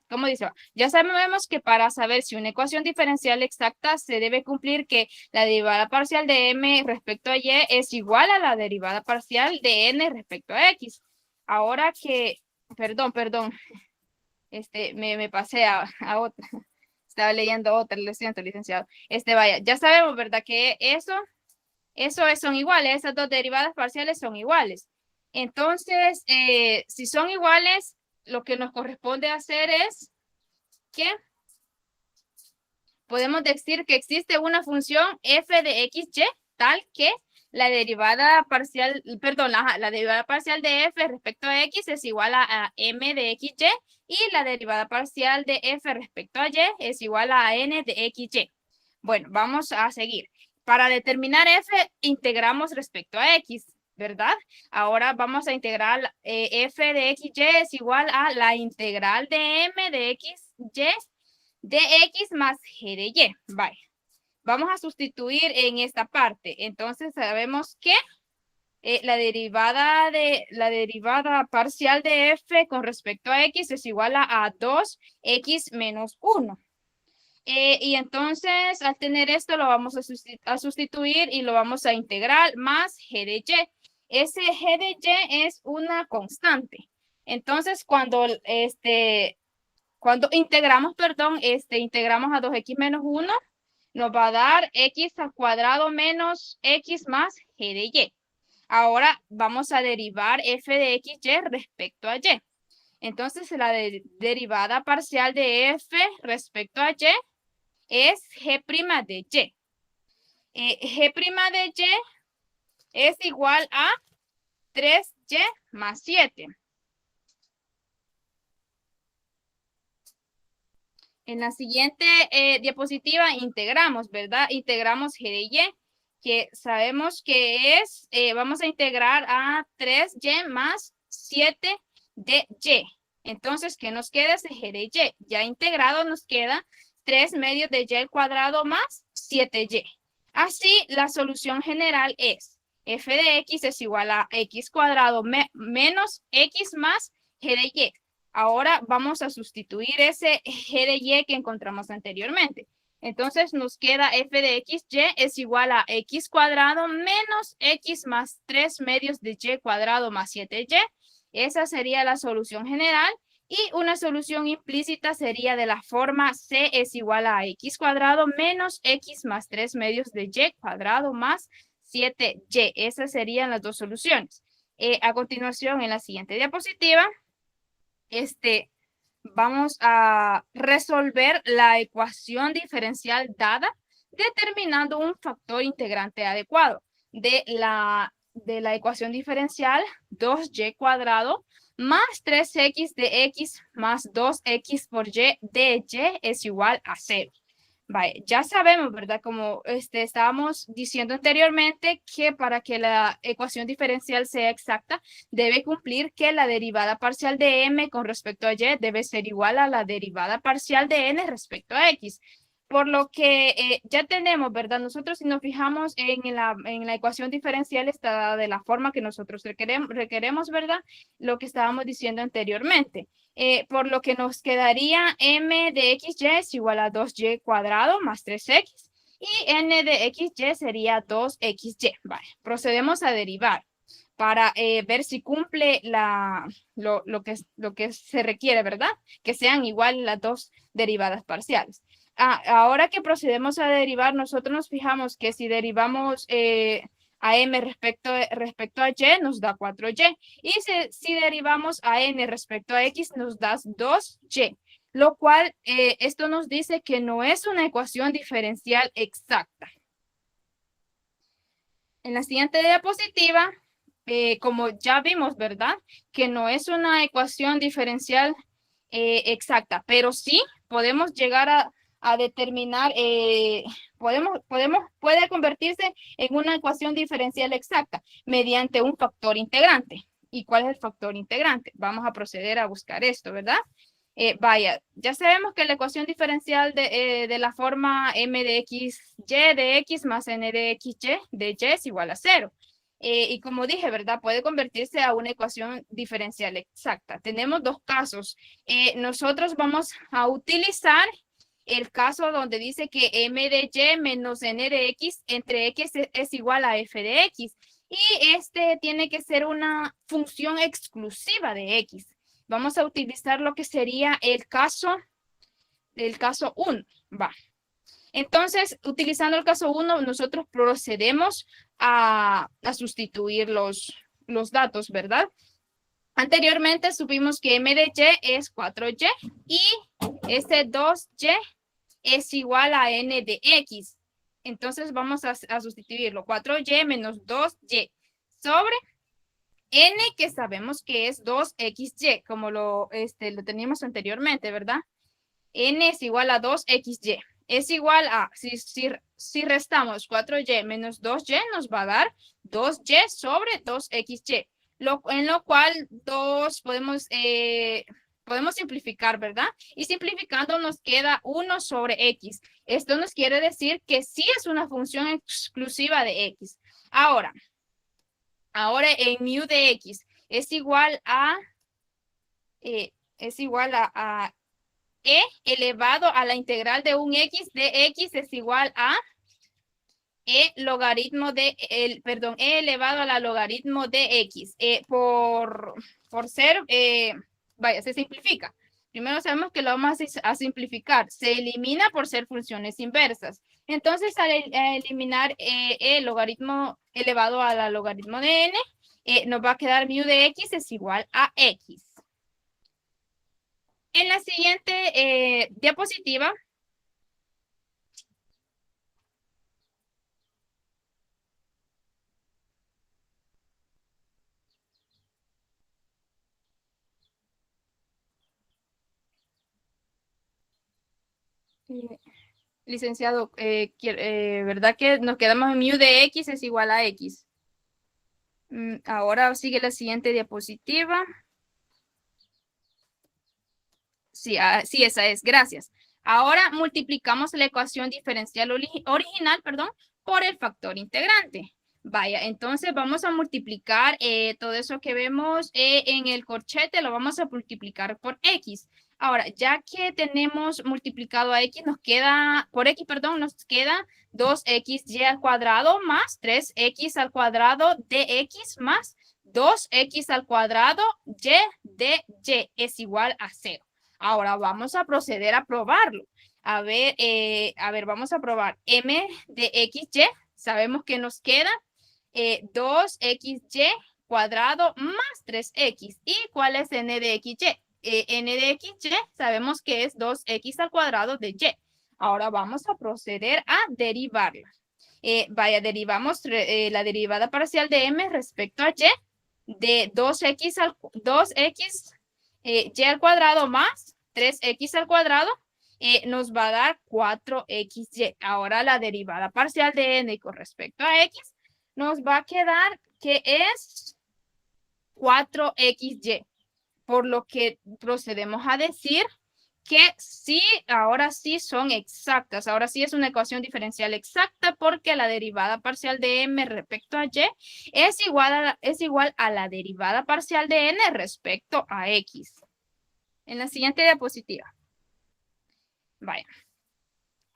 Speaker 3: ¿cómo dice? Ya sabemos que para saber si una ecuación diferencial exacta se debe cumplir que la derivada parcial de m respecto a y es igual a la derivada parcial de n respecto a x. Ahora que, perdón, me pasé a otra. Estaba leyendo otra, lo siento, licenciado. Vaya, ya sabemos, ¿verdad? Que son iguales, esas dos derivadas parciales son iguales. Entonces, si son iguales, lo que nos corresponde hacer es que podemos decir que existe una función f de xy tal que la derivada parcial, perdón, la derivada parcial de f respecto a x es igual a m de xy y la derivada parcial de f respecto a y es igual a n de xy. Bueno, vamos a seguir. Para determinar f, integramos respecto a x, ¿verdad? Ahora vamos a integrar f de xy es igual a la integral de m de xy de x más g de y. Vaya. Vamos a sustituir en esta parte. Entonces sabemos que la derivada parcial de f con respecto a x es igual a 2x menos 1. Y entonces al tener esto lo vamos a sustituir y lo vamos a integrar más g de y. Ese g de y es una constante. Entonces cuando integramos, integramos a 2x menos 1, nos va a dar x al cuadrado menos x más g de y. Ahora vamos a derivar f de xy respecto a y. Entonces la derivada parcial de f respecto a y es g' de y. G' de y es igual a 3y más 7. En la siguiente diapositiva integramos, ¿verdad? Integramos g de y, que sabemos que es, vamos a integrar a 3y más 7 de y. Entonces, ¿qué nos queda? Ese g de y. Ya integrado nos queda 3 medios de y al cuadrado más 7y. Así, la solución general es f de x es igual a x cuadrado menos x más g de y. Ahora vamos a sustituir ese g de y que encontramos anteriormente. Entonces nos queda f de xy es igual a x cuadrado menos x más 3 medios de y cuadrado más 7y. Esa sería la solución general. Y una solución implícita sería de la forma c es igual a x cuadrado menos x más 3 medios de y cuadrado más 7y. Esas serían las dos soluciones. A continuación, en la siguiente diapositiva, vamos a resolver la ecuación diferencial dada determinando un factor integrante adecuado de la ecuación diferencial 2y cuadrado más 3x de x más 2x por y de y es igual a 0. Vale, ya sabemos, ¿verdad? Como estábamos diciendo anteriormente, que para que la ecuación diferencial sea exacta, debe cumplir que la derivada parcial de m con respecto a y debe ser igual a la derivada parcial de n respecto a x. Por lo que ya tenemos, ¿verdad? Nosotros si nos fijamos en la ecuación diferencial está dada de la forma que nosotros requeremos, ¿verdad? Lo que estábamos diciendo anteriormente. Por lo que nos quedaría m de xy es igual a 2y cuadrado más 3x y n de xy sería 2xy. Vale, procedemos a derivar para ver si cumple lo que se requiere, ¿verdad? Que sean igual las dos derivadas parciales. Ahora que procedemos a derivar, nosotros nos fijamos que si derivamos a m respecto a y, nos da 4y. Y si derivamos a n respecto a x, nos da 2y. Lo cual, esto nos dice que no es una ecuación diferencial exacta. En la siguiente diapositiva, como ya vimos, ¿verdad? Que no es una ecuación diferencial exacta, pero sí podemos llegar a determinar, puede convertirse en una ecuación diferencial exacta mediante un factor integrante. ¿Y cuál es el factor integrante? Vamos a proceder a buscar esto, ¿verdad? Vaya, ya sabemos que la ecuación diferencial de la forma m de x y de x más n de x y de y es igual a 0. Y como dije, ¿verdad? Puede convertirse a una ecuación diferencial exacta. Tenemos dos casos. Nosotros vamos a utilizar el caso donde dice que m de y menos n de x entre x es igual a f de x. Y tiene que ser una función exclusiva de x. Vamos a utilizar lo que sería el caso el caso 1. Va. Entonces, utilizando el caso 1, nosotros procedemos a sustituir los datos, ¿verdad? Anteriormente supimos que m de y es 4y y este 2y es igual a n de x. Entonces vamos a sustituirlo. 4y menos 2y sobre n, que sabemos que es 2xy, como lo teníamos anteriormente, ¿verdad? N es igual a 2xy. Es igual a, si restamos 4y menos 2y, nos va a dar 2y sobre 2xy. En lo cual podemos simplificar, ¿verdad? Y simplificando nos queda 1 sobre x. Esto nos quiere decir que sí es una función exclusiva de x. Ahora en mu de x es igual a e elevado a la integral de un x de x es igual a e elevado a la logaritmo de x. Por ser, se simplifica. Primero sabemos que lo vamos a simplificar. Se elimina por ser funciones inversas. Entonces, al eliminar el logaritmo elevado a la logaritmo de n, nos va a quedar mu de x es igual a x. En la siguiente diapositiva, licenciado, ¿verdad que nos quedamos en mu de x es igual a x? Ahora sigue la siguiente diapositiva. Sí, esa es, gracias. Ahora multiplicamos la ecuación diferencial original, por el factor integrante. Vaya, entonces vamos a multiplicar todo eso que vemos en el corchete, lo vamos a multiplicar por x. Ahora, ya que tenemos multiplicado a x, nos queda 2xy al cuadrado más 3x al cuadrado de x más 2x al cuadrado y de y es igual a 0. Ahora vamos a proceder a probarlo. A ver, vamos a probar m de xy. Sabemos que nos queda 2xy cuadrado más 3x. ¿Y cuál es n de xy? N de xy sabemos que es 2x al cuadrado de y. Ahora vamos a proceder a derivarla. Derivamos la derivada parcial de m respecto a y de 2x y al cuadrado más 3x al cuadrado nos va a dar 4xy. Ahora la derivada parcial de n con respecto a x nos va a quedar que es 4xy. Por lo que procedemos a decir que sí, ahora sí son exactas. Ahora sí es una ecuación diferencial exacta porque la derivada parcial de m respecto a y es igual a la derivada parcial de n respecto a x. En la siguiente diapositiva. Vaya.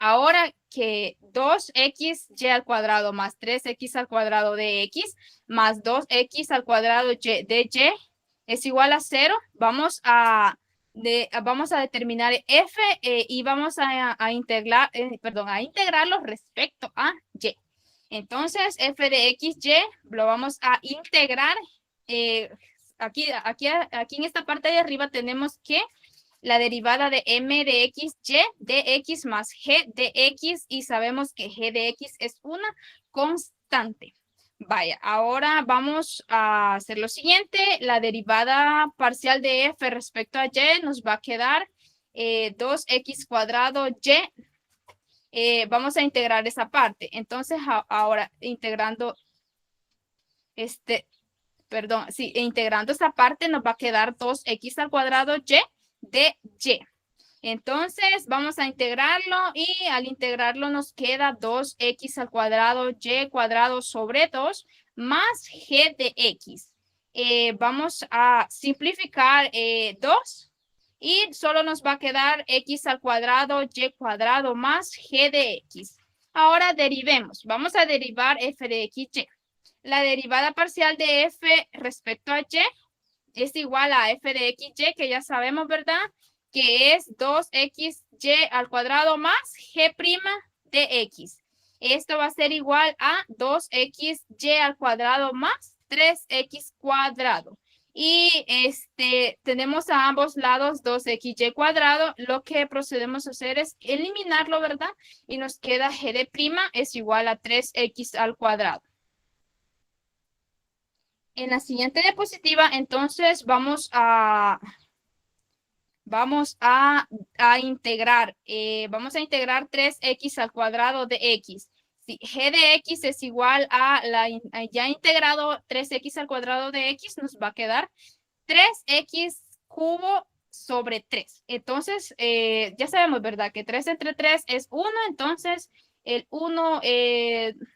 Speaker 3: Ahora que 2xy al cuadrado más 3x al cuadrado de x más 2x al cuadrado de y es igual a 0, vamos a determinar f y vamos a integrarlo respecto a y. Entonces, f de xy lo vamos a integrar. Aquí en esta parte de arriba tenemos que la derivada de m de xy de x más g de x y sabemos que g de x es una constante. Vaya, ahora vamos a hacer lo siguiente. La derivada parcial de f respecto a y nos va a quedar 2x cuadrado y. Vamos a integrar esa parte. Entonces, ahora integrando integrando esa parte nos va a quedar 2x al cuadrado y de y. Entonces, vamos a integrarlo y al integrarlo nos queda 2x al cuadrado y cuadrado sobre 2 más g de x. Vamos a simplificar 2 y solo nos va a quedar x al cuadrado y cuadrado más g de x. Ahora derivemos. Vamos a derivar f de xy. La derivada parcial de f respecto a y es igual a f de xy, que ya sabemos, ¿verdad? que es 2xy al cuadrado más g' de x. Esto va a ser igual a 2xy al cuadrado más 3x cuadrado. Y tenemos a ambos lados 2xy cuadrado. Lo que procedemos a hacer es eliminarlo, ¿verdad? Y nos queda g de prima es igual a 3x al cuadrado. En la siguiente diapositiva, entonces, vamos a integrar. Vamos a integrar 3x al cuadrado de x. Si g de x es igual a ya integrado 3x al cuadrado de x, nos va a quedar 3x cubo sobre 3. Entonces, ya sabemos, ¿verdad? Que 3 entre 3 es 1, entonces el 1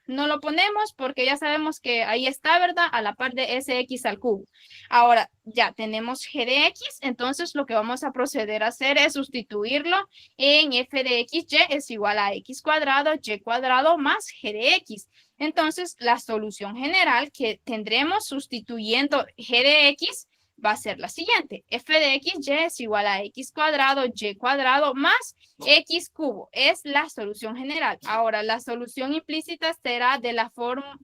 Speaker 3: no lo ponemos porque ya sabemos que ahí está, ¿verdad? A la par de sx al cubo. Ahora, ya tenemos g de x, entonces lo que vamos a proceder a hacer es sustituirlo en f de x, y es igual a x cuadrado, y cuadrado más g de x. Entonces, la solución general que tendremos sustituyendo g de x va a ser la siguiente. F de x, y es igual a x cuadrado, y cuadrado más x cubo. Es la solución general. Ahora, la solución implícita será de la forma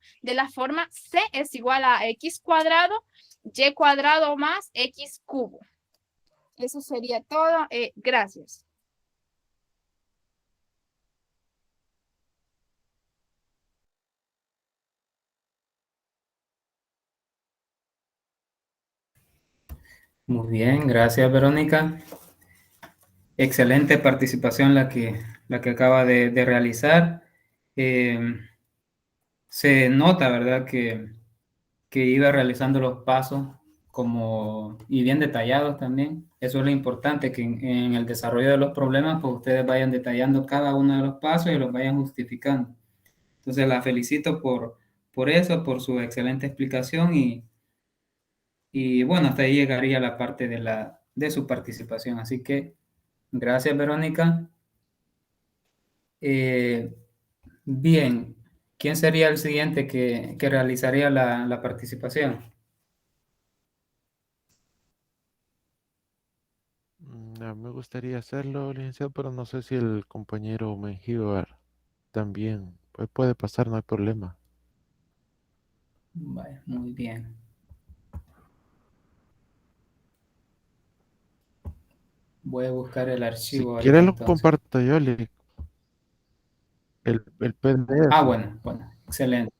Speaker 3: c es igual a x cuadrado, y cuadrado más x cubo. Eso sería todo. Gracias.
Speaker 1: Muy bien, gracias Verónica. Excelente participación la que acaba de realizar. Se nota, ¿verdad? Que iba realizando los pasos y bien detallados también. Eso es lo importante, que en el desarrollo de los problemas, pues ustedes vayan detallando cada uno de los pasos y los vayan justificando. Entonces la felicito por eso, por su excelente explicación y bueno, hasta ahí llegaría la parte de su participación. Así que gracias, Verónica. Bien, ¿quién sería el siguiente que realizaría la participación?
Speaker 2: Me gustaría hacerlo, licenciado, pero no sé si el compañero Mengíbar también puede pasar, no hay problema.
Speaker 1: Vale, muy bien. Voy a buscar el
Speaker 2: Si
Speaker 1: archivo
Speaker 2: quiere
Speaker 1: ahorita
Speaker 2: lo
Speaker 1: entonces.
Speaker 2: comparto yo, el PDF.
Speaker 1: Bueno, excelente,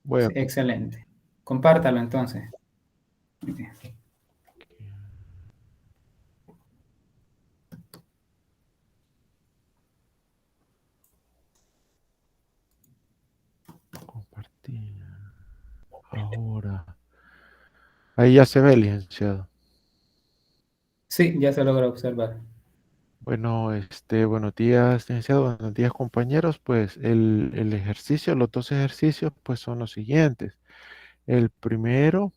Speaker 2: Voy a
Speaker 1: excelente. Compártalo entonces. Muy bien.
Speaker 2: compartir. Ahora. Ahí ya se ve, licenciado.
Speaker 1: Sí, ya se logra observar.
Speaker 2: Bueno, buenos días, licenciado, buenos días, compañeros. Pues el ejercicio, los dos ejercicios, pues son los siguientes. El primero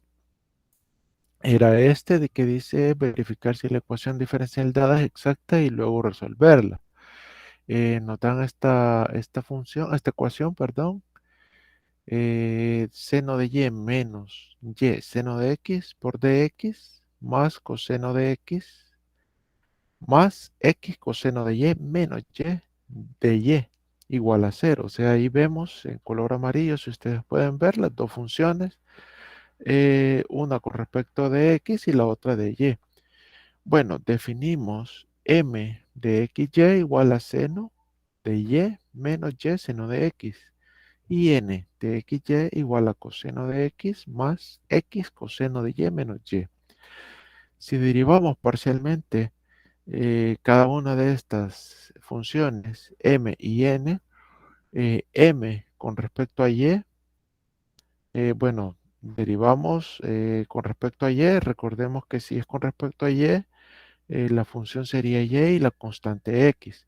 Speaker 2: era este de que dice verificar si la ecuación diferencial dada es exacta y luego resolverla. Nos dan esta función, esta ecuación, perdón, seno de y menos y seno de x por dx más coseno de x más x coseno de y menos y de y igual a 0. O sea, ahí vemos en color amarillo, si ustedes pueden ver, las dos funciones, una con respecto de x y la otra de y. Bueno, definimos m de xy igual a seno de y menos y seno de x. Y n de xy igual a coseno de x más x coseno de y menos y. Si derivamos parcialmente cada una de estas funciones, m y n, m con respecto a y, bueno, derivamos con respecto a y, recordemos que si es con respecto a y, la función sería y y la constante x.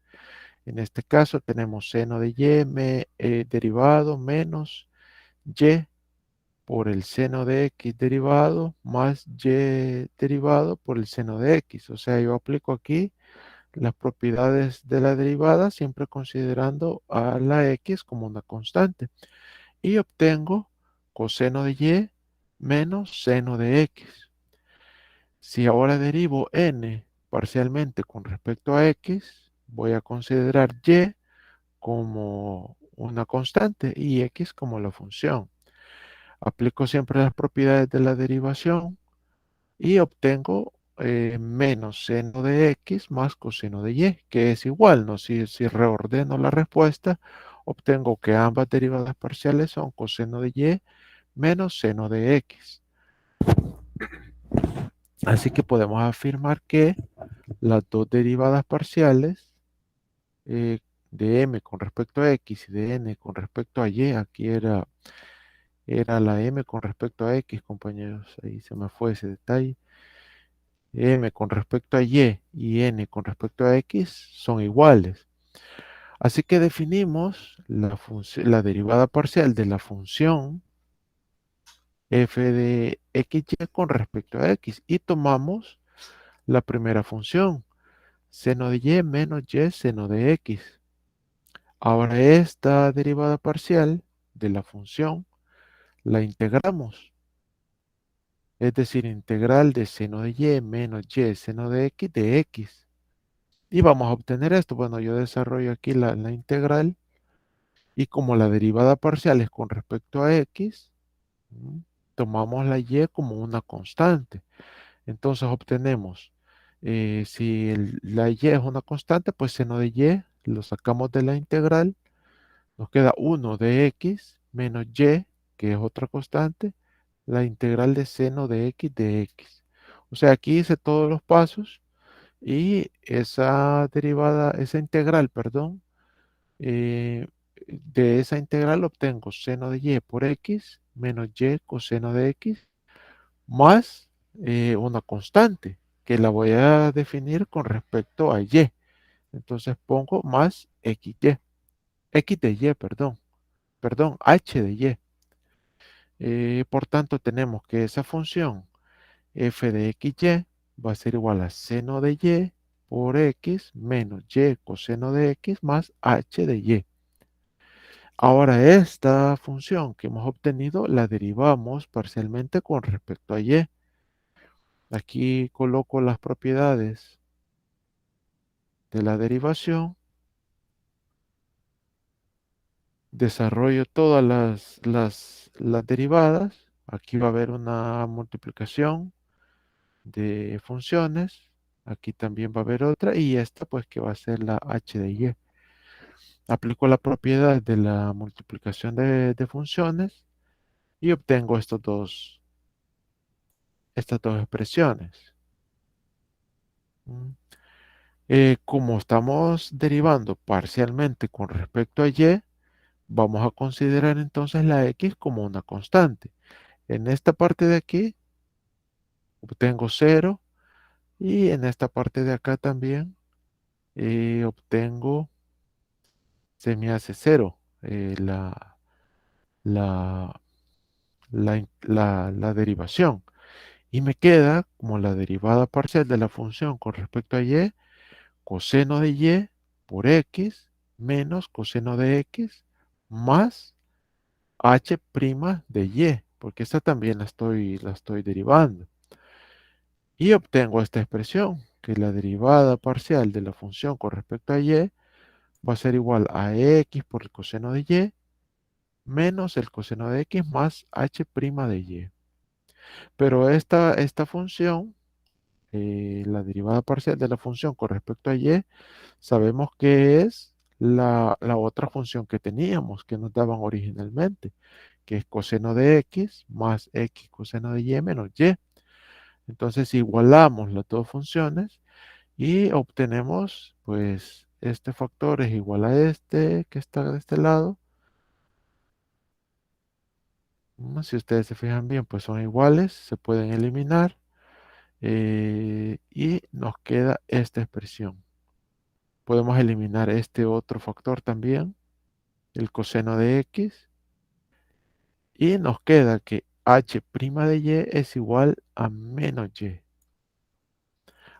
Speaker 2: En este caso tenemos seno de y derivado menos y por el seno de x derivado más y derivado por el seno de x. O sea, yo aplico aquí las propiedades de la derivada siempre considerando a la x como una constante. Y obtengo coseno de y menos seno de x. Si ahora derivo n parcialmente con respecto a x, voy a considerar y como una constante y x como la función. Aplico siempre las propiedades de la derivación y obtengo menos seno de x más coseno de y, que es igual, ¿no? Si reordeno la respuesta, obtengo que ambas derivadas parciales son coseno de y menos seno de x. Así que podemos afirmar que las dos derivadas parciales de m con respecto a x y de n con respecto a y, aquí era la m con respecto a x, compañeros, ahí se me fue ese detalle. M con respecto a y n con respecto a x son iguales. Así que definimos la derivada parcial de la función f de xy con respecto a x y tomamos la primera función, seno de y menos y seno de x. Ahora esta derivada parcial de la función la integramos, es decir, integral de seno de y menos y seno de x. Y vamos a obtener esto. Bueno, yo desarrollo aquí la integral y como la derivada parcial es con respecto a x, ¿m? Tomamos la y como una constante. Entonces obtenemos, si la y es una constante, pues seno de y lo sacamos de la integral. Nos queda 1 de x menos y, que es otra constante, la integral de seno de x. O sea, aquí hice todos los pasos y esa derivada, esa integral, perdón, de esa integral obtengo seno de y por x menos y coseno de x más una constante que la voy a definir con respecto a y. Entonces pongo más x de y, perdón, h de y. Por tanto, tenemos que esa función f de xy va a ser igual a seno de y por x menos y coseno de x más h de y. Ahora esta función que hemos obtenido la derivamos parcialmente con respecto a y. Aquí coloco las propiedades de la derivación, desarrollo todas las derivadas. Aquí va a haber una multiplicación de funciones. Aquí también va a haber otra y esta pues que va a ser la h de y. Aplico la propiedad de la multiplicación de funciones y obtengo estas dos expresiones. ¿M? Como estamos derivando parcialmente con respecto a y, vamos a considerar entonces la x como una constante. En esta parte de aquí obtengo 0 y en esta parte de acá también obtengo, se me hace 0 la, la derivación. Y me queda como la derivada parcial de la función con respecto a y, coseno de y por x menos coseno de x más h' de y, porque esta también la estoy derivando. Y obtengo esta expresión, que la derivada parcial de la función con respecto a y va a ser igual a x por el coseno de y menos el coseno de x más h' de y. Pero esta función, la derivada parcial de la función con respecto a y, sabemos que es la otra función que teníamos, que nos daban originalmente, que es coseno de x más x coseno de y menos y. Entonces igualamos las dos funciones y obtenemos, pues, este factor es igual a este que está de este lado. Si ustedes se fijan bien, pues son iguales, se pueden eliminar. Y nos queda esta expresión. Podemos eliminar este otro factor también, el coseno de x. Y nos queda que h' de y es igual a menos y.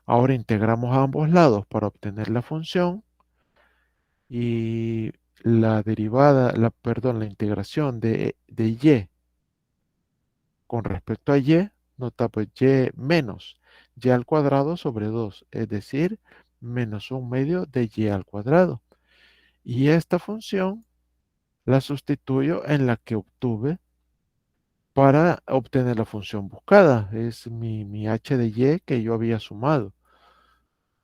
Speaker 2: Ahora integramos a ambos lados para obtener la función. Y la derivada, perdón, la integración de y con respecto a y, nota pues y menos y al cuadrado sobre 2, es decir, menos 1/2 de y al cuadrado. Y esta función la sustituyo en la que obtuve para obtener la función buscada. Es mi h de y que yo había sumado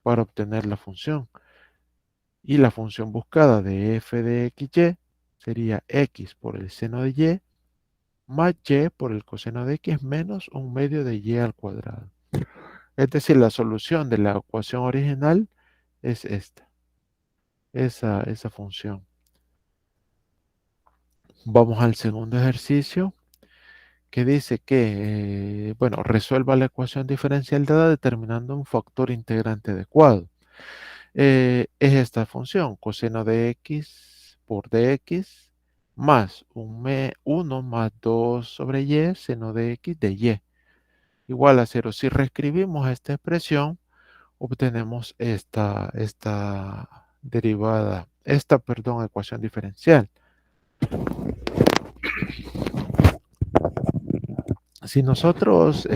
Speaker 2: para obtener la función. Y la función buscada de f de xy sería x por el seno de y más y por el coseno de x menos 1/2 de y al cuadrado. Es decir, la solución de la ecuación original es esta, esa función. Vamos al segundo ejercicio que dice que, bueno, resuelva la ecuación diferencial dada determinando un factor integrante adecuado. Es esta función, coseno de x por dx más 1 más 2 sobre y, seno de x de y, igual a 0. Si reescribimos esta expresión, obtenemos esta derivada, perdón, ecuación diferencial. Si nosotros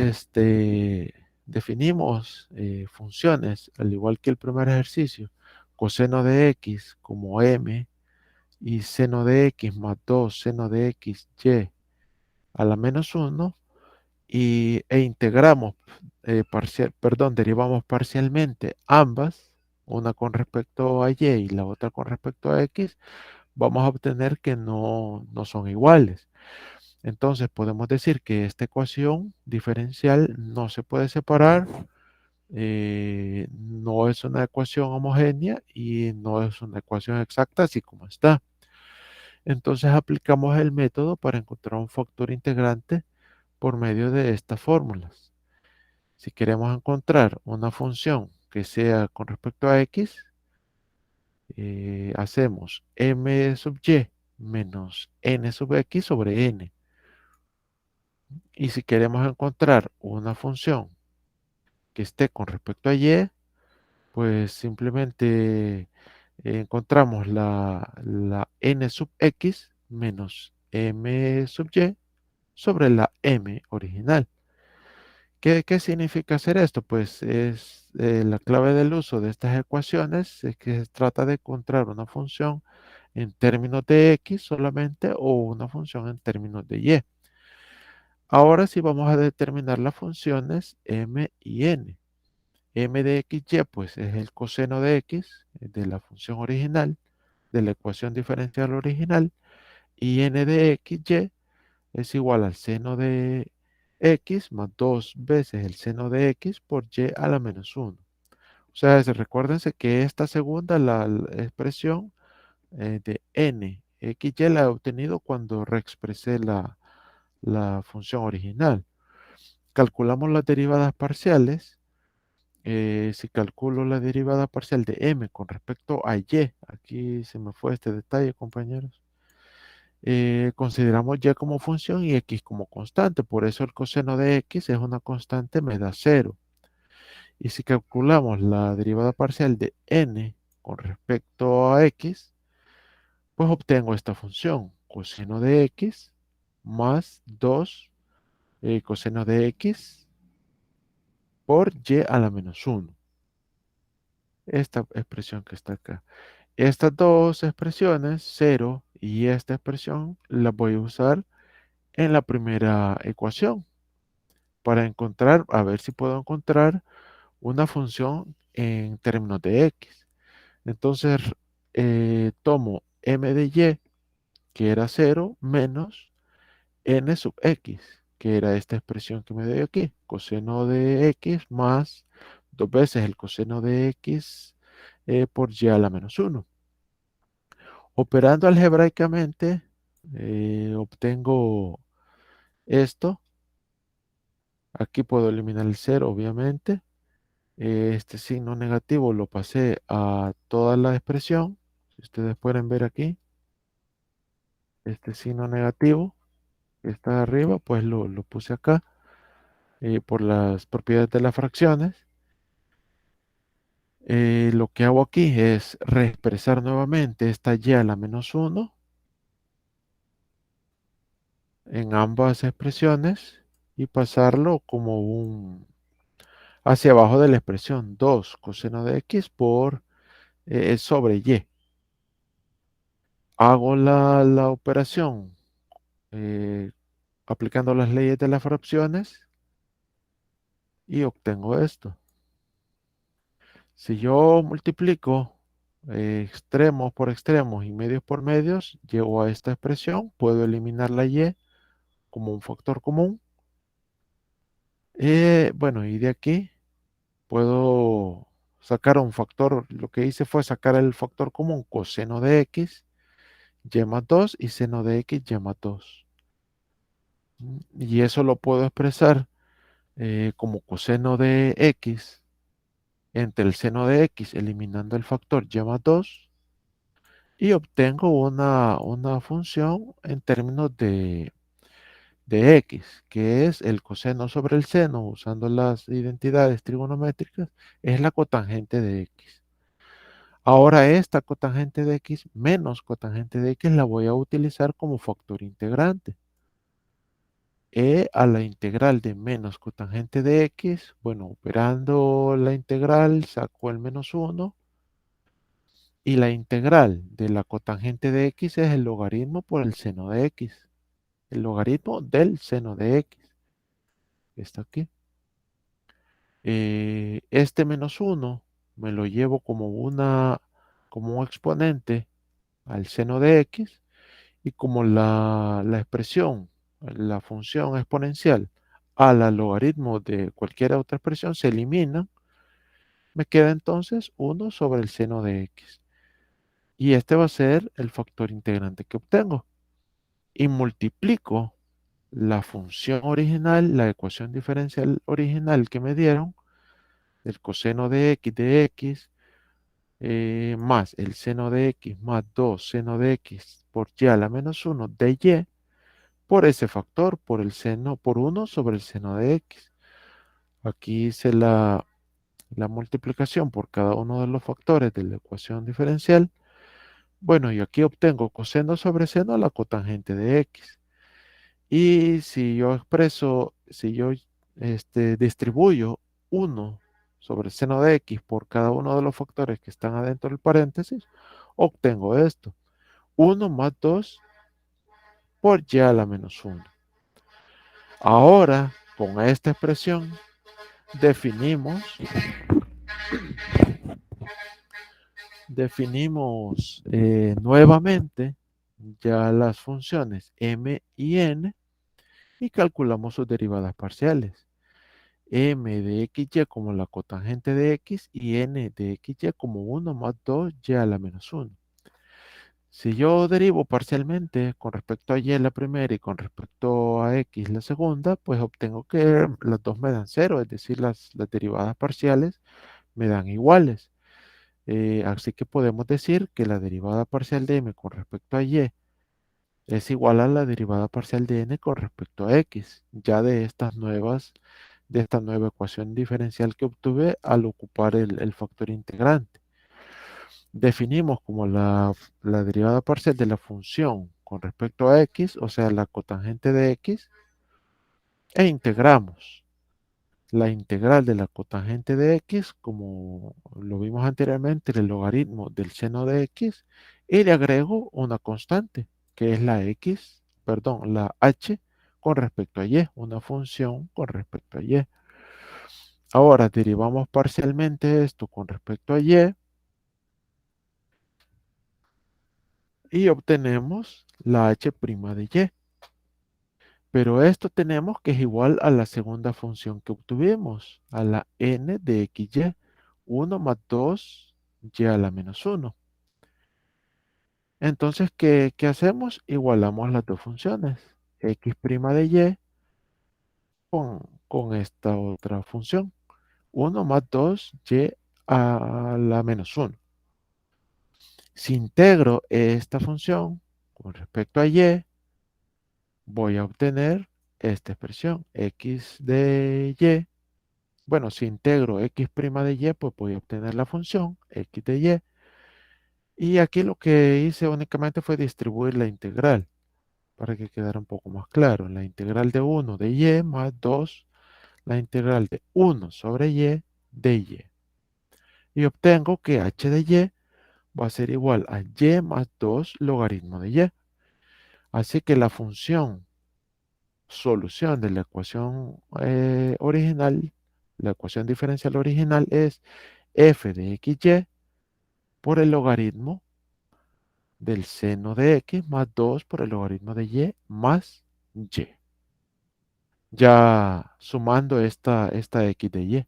Speaker 2: definimos funciones, al igual que el primer ejercicio, coseno de x como m y seno de x más 2 seno de x y a la menos 1 e integramos, derivamos parcialmente ambas, una con respecto a y la otra con respecto a x, vamos a obtener que no son iguales. Entonces podemos decir que esta ecuación diferencial no se puede separar, no es una ecuación homogénea y no es una ecuación exacta así como está. Entonces aplicamos el método para encontrar un factor integrante por medio de estas fórmulas. Si queremos encontrar una función que sea con respecto a x, hacemos m sub y menos n sub x sobre n. Y si queremos encontrar una función que esté con respecto a y, pues simplemente encontramos la n sub x menos m sub y sobre la m original. ¿Qué significa hacer esto? Pues es la clave del uso de estas ecuaciones es que se trata de encontrar una función en términos de x solamente o una función en términos de y. Ahora sí vamos a determinar las funciones m y n. M de xy pues es el coseno de x de la función original, de la ecuación diferencial original, y n de xy es igual al seno de x más 2 veces el seno de x por y a la menos 1. O sea, recuérdense que esta segunda, la expresión de n xy la he obtenido cuando reexpresé la función original. Calculamos las derivadas parciales. Si calculo la derivada parcial de m con respecto a y, aquí se me fue este detalle, compañeros. Consideramos y como función y x como constante, por eso el coseno de x es una constante, me da 0. Y si calculamos la derivada parcial de n con respecto a x, pues obtengo esta función, coseno de x más 2 coseno de x por y a la menos 1. Esta expresión que está acá. Estas dos expresiones, 0 y esta expresión, las voy a usar en la primera ecuación para encontrar, a ver si puedo encontrar una función en términos de x. Entonces, tomo m de y, que era 0, menos n sub x, que era esta expresión que me dio aquí, coseno de x más 2 veces el coseno de x por y a la menos 1. Operando algebraicamente, obtengo esto. Aquí puedo eliminar el 0, obviamente. Este signo negativo lo pasé a toda la expresión. Si ustedes pueden ver aquí, este signo negativo que está arriba, pues lo puse acá por las propiedades de las fracciones. Lo que hago aquí es reexpresar nuevamente esta y a la menos 1 en ambas expresiones y pasarlo como hacia abajo de la expresión 2 coseno de x por sobre y. Hago la operación aplicando las leyes de las fracciones y obtengo esto. Si yo multiplico extremos por extremos y medios por medios, llego a esta expresión, puedo eliminar la y como un factor común. Bueno, y de aquí puedo sacar un factor, lo que hice fue sacar el factor común coseno de x, y más 2 y seno de x, y más 2. Y eso lo puedo expresar como coseno de x entre el seno de x eliminando el factor y más 2 y obtengo una función en términos de x, que es el coseno sobre el seno, usando las identidades trigonométricas, es la cotangente de x. Ahora esta cotangente de x menos cotangente de x la voy a utilizar como factor integrante. E a la integral de menos cotangente de x, bueno, operando la integral saco el menos 1 y la integral de la cotangente de x es el logaritmo por el seno de x. El logaritmo del seno de x. Está aquí. Este menos 1 me lo llevo como un exponente al seno de x y como la expresión, la función exponencial a la logaritmo de cualquier otra expresión se elimina, me queda entonces 1 sobre el seno de x. Y este va a ser el factor integrante que obtengo. Y multiplico la función original, la ecuación diferencial original que me dieron, el coseno de x más el seno de x más 2 seno de x por y a la menos 1 de y, por ese factor, por el seno, por 1 sobre el seno de x. Aquí hice la multiplicación por cada uno de los factores de la ecuación diferencial. Bueno, y aquí obtengo coseno sobre seno la cotangente de x. Y si yo expreso, si yo distribuyo 1 sobre seno de x por cada uno de los factores que están adentro del paréntesis, obtengo esto. 1 más 2 por y a la menos 1. Ahora, con esta expresión, definimos nuevamente ya las funciones m y n y calculamos sus derivadas parciales. M de xy como la cotangente de x y n de xy como 1 más 2y a la menos 1. Si yo derivo parcialmente con respecto a y la primera y con respecto a x la segunda, pues obtengo que las dos me dan 0, es decir, las derivadas parciales me dan iguales. Así que podemos decir que la derivada parcial de m con respecto a y es igual a la derivada parcial de n con respecto a x, ya de esta nueva ecuación diferencial que obtuve al ocupar el factor integrante. Definimos como la derivada parcial de la función con respecto a x, o sea, la cotangente de x, e integramos la integral de la cotangente de x, como lo vimos anteriormente, el logaritmo del seno de x, y le agrego una constante, que es la x, perdón, la h con respecto a y, una función con respecto a y. Ahora derivamos parcialmente esto con respecto a y obtenemos la h' de y. Pero esto tenemos que es igual a la segunda función que obtuvimos, a la n de xy, 1 más 2 y a la menos 1. Entonces, ¿qué hacemos? Igualamos las dos funciones, x' de y con esta otra función, 1 más 2y a la menos 1. Si integro esta función con respecto a y, voy a obtener esta expresión, x de y. Bueno, si integro x' de y, pues voy a obtener la función x de y. Y aquí lo que hice únicamente fue distribuir la integral para que quedara un poco más claro. La integral de 1 de y más 2 la integral de 1 sobre y de y. Y obtengo que h de y va a ser igual a y más 2 logaritmo de y. Así que la función solución de la ecuación original, la ecuación diferencial original es f de xy por el logaritmo del seno de x más 2 por el logaritmo de y más y. Ya sumando esta x de y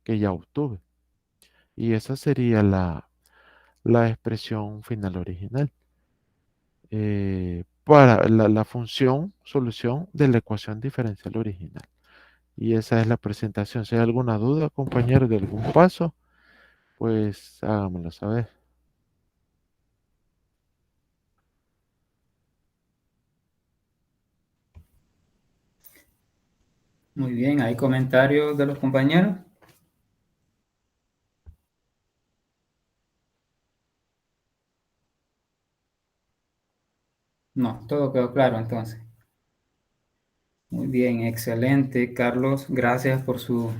Speaker 2: que ya obtuve. Y esa sería la expresión final original para la función solución de la ecuación diferencial original. Y esa es la presentación. Si hay alguna duda, compañero, de algún paso, pues hágamelo saber.
Speaker 1: Muy bien, ¿hay comentarios de los compañeros? No, todo quedó claro entonces. Muy bien, excelente, Carlos. Gracias por su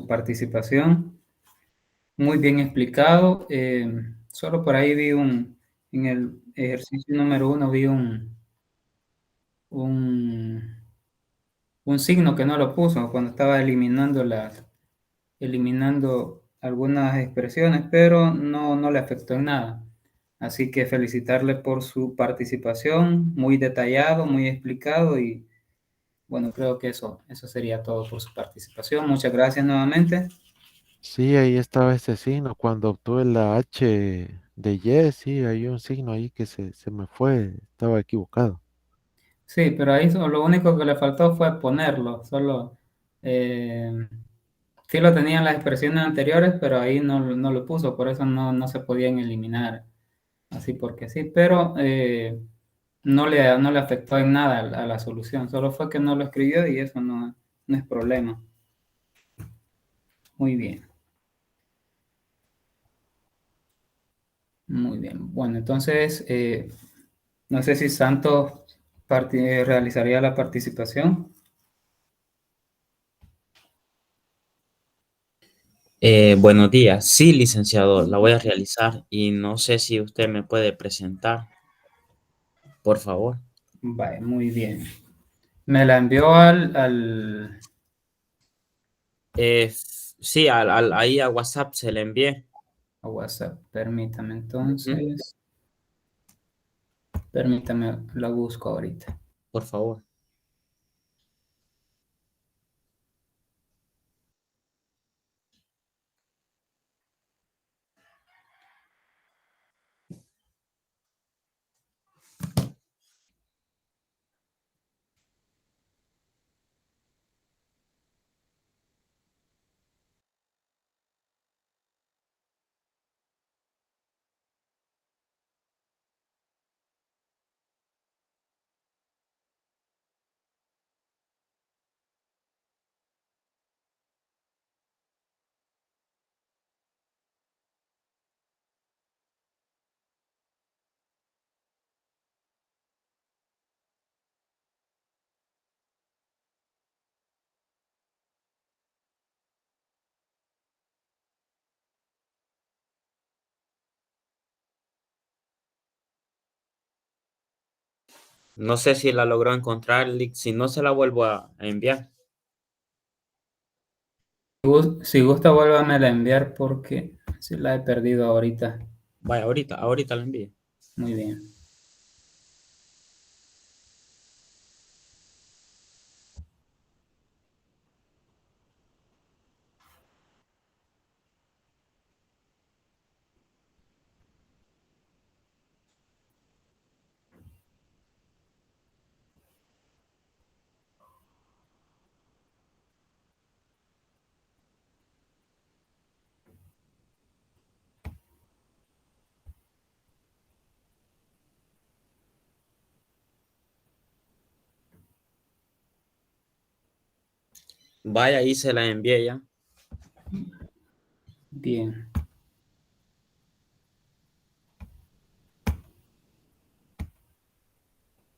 Speaker 1: participación. Muy bien explicado. Solo por ahí en el ejercicio número 1 vi un, un signo que no lo puso cuando estaba eliminando algunas expresiones, pero no le afectó en nada. Así que felicitarle por su participación, muy detallado, muy explicado y bueno, creo que eso sería todo por su participación. Muchas gracias nuevamente.
Speaker 2: Sí, ahí estaba ese signo. Cuando obtuve la H de Y, sí, hay un signo ahí que se me fue. Estaba equivocado.
Speaker 1: Sí, pero ahí lo único que le faltó fue ponerlo, solo eh, sí lo tenían las expresiones anteriores, pero ahí no lo puso, por eso no se podían eliminar así porque sí, pero no le afectó en nada a la solución, solo fue que no lo escribió y eso no es problema. Muy bien, muy bien. Bueno, entonces, no sé si Santos realizaría la participación.
Speaker 4: Buenos días. Sí, licenciado, la voy a realizar y no sé si usted me puede presentar, por favor.
Speaker 1: Vale, muy bien. Me la envió
Speaker 4: Sí, ahí a WhatsApp se le envié.
Speaker 1: a WhatsApp. Permítame
Speaker 4: Ujú.
Speaker 1: entonces. Permítame, la busco ahorita.
Speaker 4: Por favor. No sé si la logró encontrar, si no se la vuelvo a enviar.
Speaker 1: Si gusta, vuélvame a enviar porque si la he perdido ahorita.
Speaker 4: Vaya, ahorita la envío.
Speaker 1: Muy bien.
Speaker 4: Vaya, ahí se la envié ya.
Speaker 1: Bien.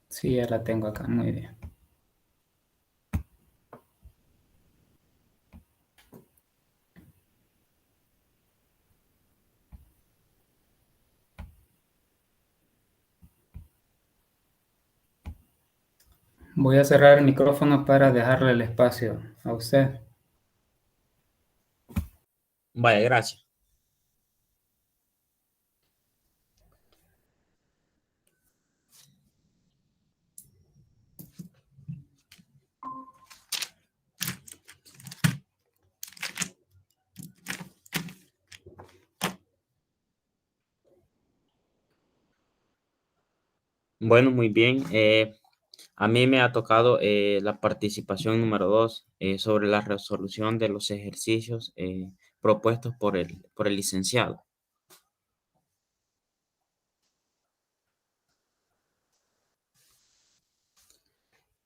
Speaker 1: Sí, ya la tengo acá. Muy bien. Voy a cerrar el micrófono para dejarle el espacio a usted.
Speaker 4: Vaya, gracias. Bueno, muy bien. A mí me ha tocado la participación número 2 sobre la resolución de los ejercicios propuestos por el licenciado.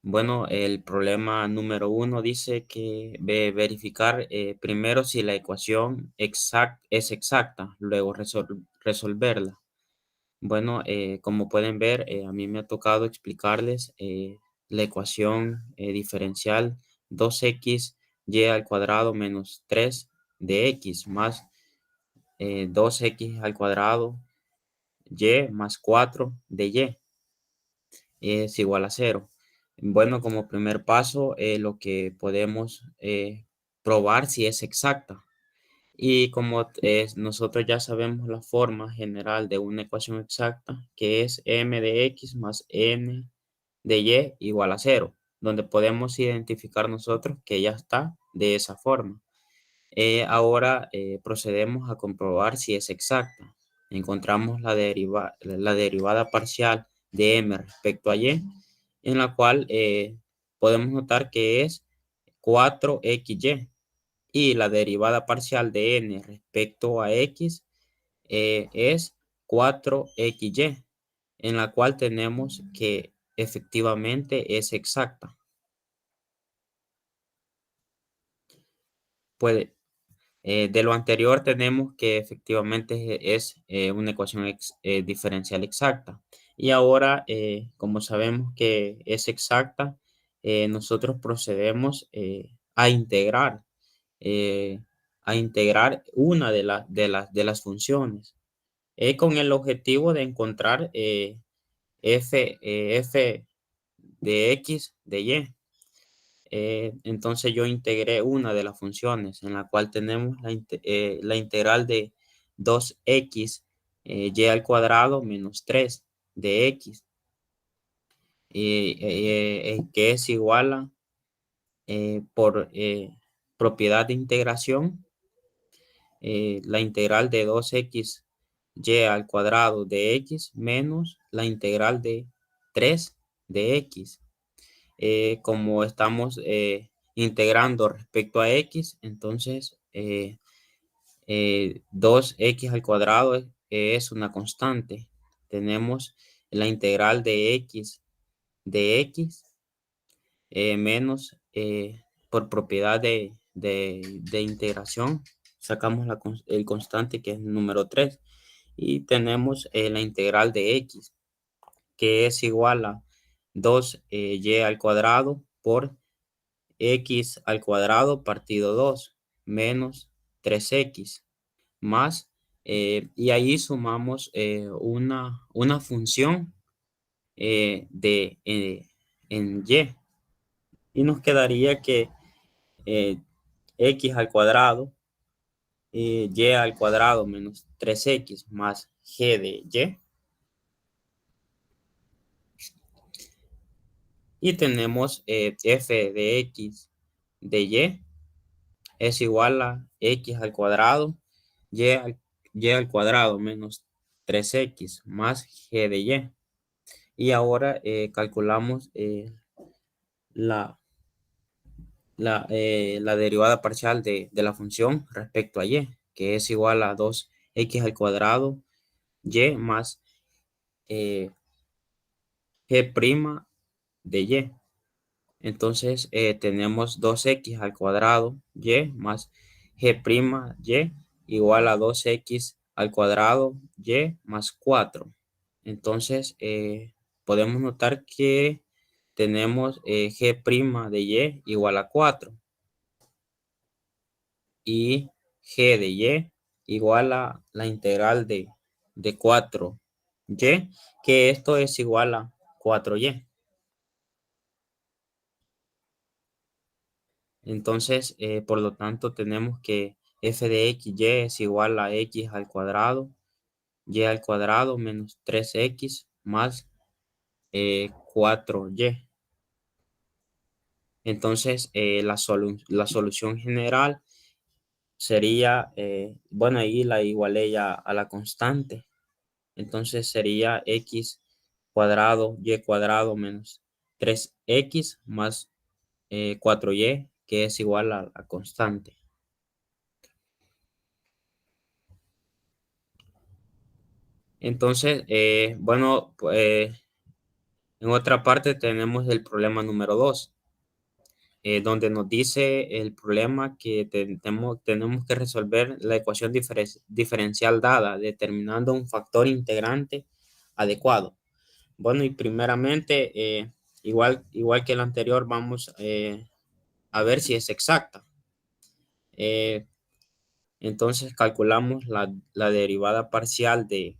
Speaker 4: Bueno, el problema número 1 dice que verificar primero si la ecuación es exacta, luego resolverla. Bueno, como pueden ver, a mí me ha tocado explicarles la ecuación diferencial 2x y al cuadrado menos 3 de x más 2x al cuadrado y más 4 de y es igual a 0. Bueno, como primer paso, lo que podemos probar si es exacta. Y como nosotros ya sabemos la forma general de una ecuación exacta, que es m de x más n de y igual a 0, donde podemos identificar nosotros que ya está de esa forma. Ahora procedemos a comprobar si es exacta. Encontramos la derivada parcial de m respecto a y, en la cual podemos notar que es 4xy. Y la derivada parcial de n respecto a x es 4xy, en la cual tenemos que efectivamente es exacta. Puede, de lo anterior tenemos que efectivamente es una ecuación diferencial exacta. Y ahora, como sabemos que es exacta, nosotros procedemos eh, a integrar una de las funciones con el objetivo de encontrar f de x de y. Entonces yo integré una de las funciones en la cual tenemos la integral de 2x y al cuadrado menos 3 de x, que es igual a, por propiedad de integración, la integral de 2x y al cuadrado de x menos la integral de 3 de x. Como estamos integrando respecto a x, entonces 2x al cuadrado es una constante. Tenemos la integral de x menos por propiedad de integración. Sacamos el constante que es el número 3 y tenemos la integral de x, que es igual a 2y al cuadrado por x al cuadrado partido 2 menos 3x más, y ahí sumamos una función en y nos quedaría que x al cuadrado y al cuadrado menos 3x más g de y. Y tenemos f de x de y es igual a x al cuadrado y al cuadrado menos 3x más g de y. Y ahora calculamos la derivada parcial de la función respecto a y, que es igual a 2x al cuadrado y más g' de y. Entonces tenemos 2x al cuadrado y más g' y igual a 2x al cuadrado y más 4. Entonces podemos notar que tenemos g' de y igual a 4 y g de y igual a la integral de 4y, que esto es igual a 4y. Entonces, por lo tanto, tenemos que f de x, y es igual a x al cuadrado, y al cuadrado menos 3x más 4y. Entonces, la solución general sería, bueno, ahí la igualé ya a la constante. Entonces sería x cuadrado, y cuadrado menos 3x más 4y, que es igual a la constante. Entonces, bueno, pues, en otra parte tenemos el problema número 2, donde nos dice el problema que tenemos que resolver la ecuación diferencial dada, determinando un factor integrante adecuado. Bueno, y primeramente, igual que el anterior, vamos a ver si es exacta. Entonces calculamos la derivada parcial de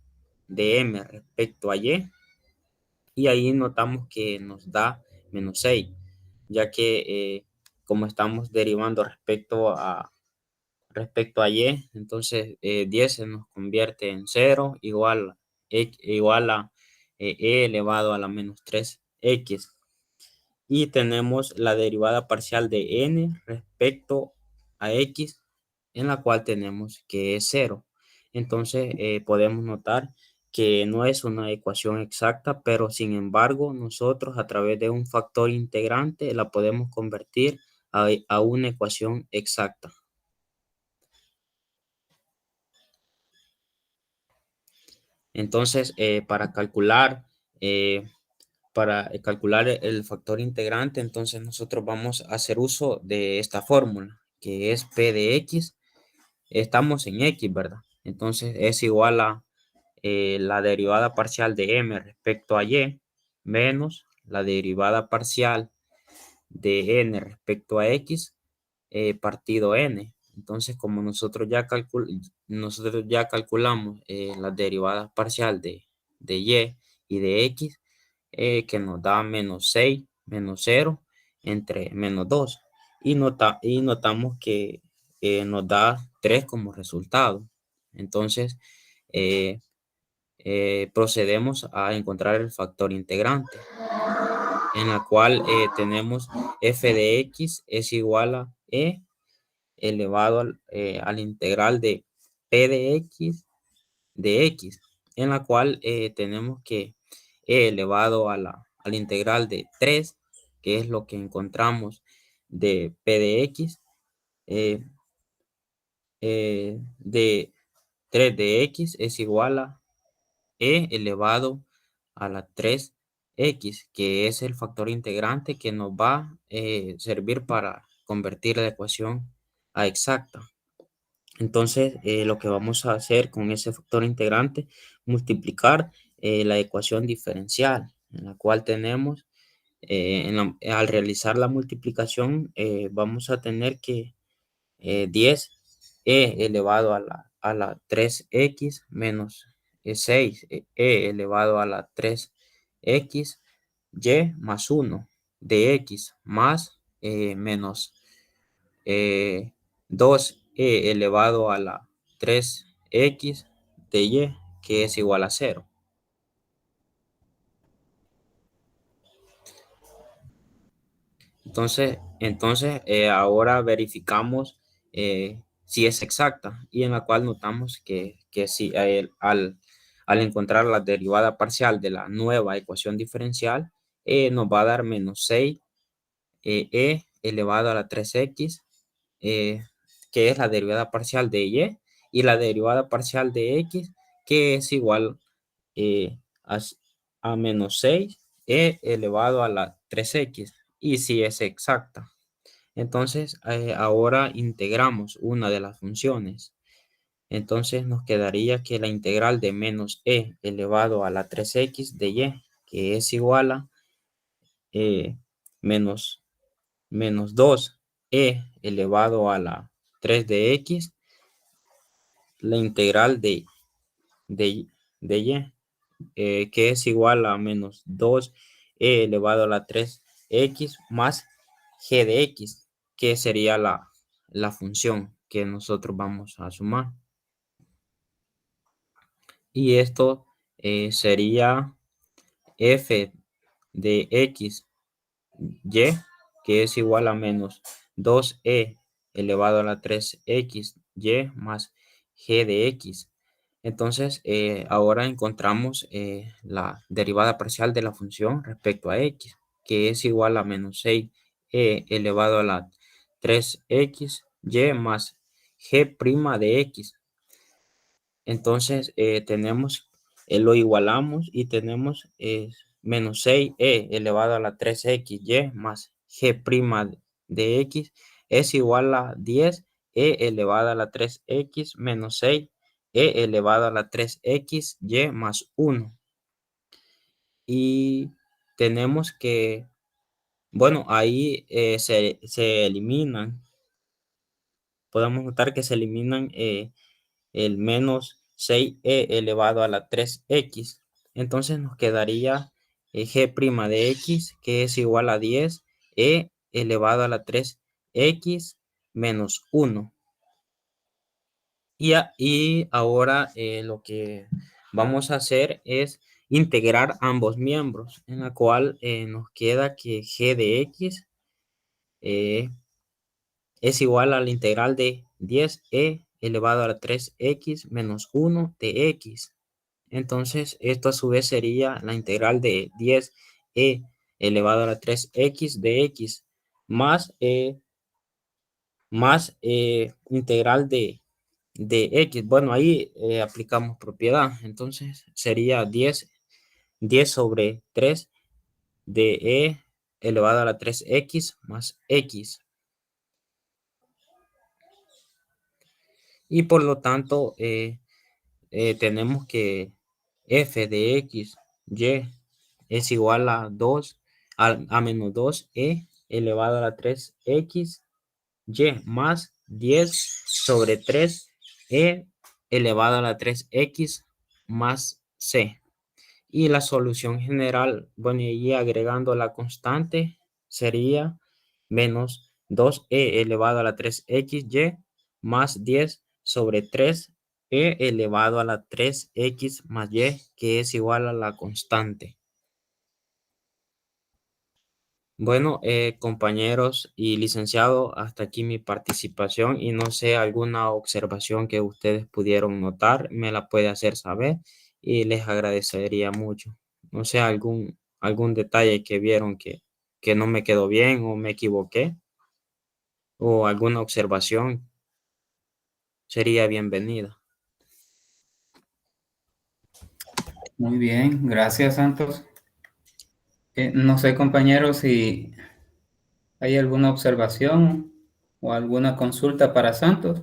Speaker 4: m respecto a y ahí notamos que nos da menos 6, ya que como estamos derivando respecto a y, entonces 10 se nos convierte en 0 igual a e elevado a la menos 3x. Y tenemos la derivada parcial de n respecto a x, en la cual tenemos que es 0. Entonces podemos notar que no es una ecuación exacta, pero sin embargo nosotros a través de un factor integrante la podemos convertir a una ecuación exacta. Entonces para calcular el factor integrante, entonces nosotros vamos a hacer uso de esta fórmula, que es P de X. Estamos en X, ¿verdad? Entonces es igual a la derivada parcial de M respecto a Y menos la derivada parcial de N respecto a X partido N. Entonces, como nosotros ya calculamos la derivada parcial de y de X, que nos da menos 6, menos 0, entre menos 2. Y notamos que nos da 3 como resultado. Entonces, procedemos a encontrar el factor integrante, en la cual tenemos f de x es igual a e elevado al integral de p de x, en la cual tenemos que e elevado al integral de 3, que es lo que encontramos de p de x, de 3 de x es igual a e elevado a la 3x, que es el factor integrante que nos va a servir para convertir la ecuación a exacta. Entonces, lo que vamos a hacer con ese factor integrante, multiplicar la ecuación diferencial, en la cual tenemos, al realizar la multiplicación, vamos a tener que 10 elevado a la 3x menos 6 elevado a la 3x y más 1 de x más menos 2 elevado a la 3x de y, que es igual a 0. Entonces ahora verificamos si es exacta, y en la cual notamos que si al encontrar la derivada parcial de la nueva ecuación diferencial, nos va a dar menos 6 elevado a la 3x, que es la derivada parcial de y la derivada parcial de x, que es igual a menos 6 elevado a la 3x, y si es exacta. Entonces, ahora integramos una de las funciones. Entonces, nos quedaría que la integral de menos e elevado a la 3x de y, que es igual a menos 2 elevado a la 3 de x, la integral de y, que es igual a menos 2 elevado a la 3x más g de x, que sería la función que nosotros vamos a sumar. Y esto sería f de x, y, que es igual a menos 2e elevado a la 3x, y más g de x. Entonces, ahora encontramos la derivada parcial de la función respecto a x, que es igual a menos 6e elevado a la 3x, y más g' de x. Entonces, lo igualamos y tenemos menos 6e elevado a la 3xy más g' de x es igual a 10e elevado a la 3x menos 6e elevado a la 3xy más 1. Y tenemos que, bueno, ahí se eliminan, podemos notar que se eliminan el menos 6e elevado a la 3x. Entonces nos quedaría g' de x, que es igual a 10e elevado a la 3x menos 1. Y ahora lo que vamos a hacer es integrar ambos miembros, en la cual nos queda que g de x es igual a la integral de 10e elevado a la 3x menos 1 de x. Entonces, esto a su vez sería la integral de 10e elevado a la 3x de x más, integral de x. Bueno, ahí aplicamos propiedad. Entonces, sería 10 sobre 3 de e elevado a la 3x más x. Y por lo tanto, tenemos que f de x, y es igual a 2, a menos 2e elevado a la 3x, y más 10 sobre 3e elevado a la 3x más c. Y la solución general, bueno, y agregando la constante, sería menos 2e elevado a la 3xy más 10 sobre 3e elevado a la 3x más y, que es igual a la constante. Bueno, compañeros y licenciado, hasta aquí mi participación y no sé, alguna observación que ustedes pudieron notar, me la puede hacer saber y les agradecería mucho. No sé, algún detalle que vieron que no me quedó bien o me equivoqué o alguna observación sería bienvenida.
Speaker 1: Muy bien, gracias Santos. No sé, compañeros, si hay alguna observación o alguna consulta para Santos.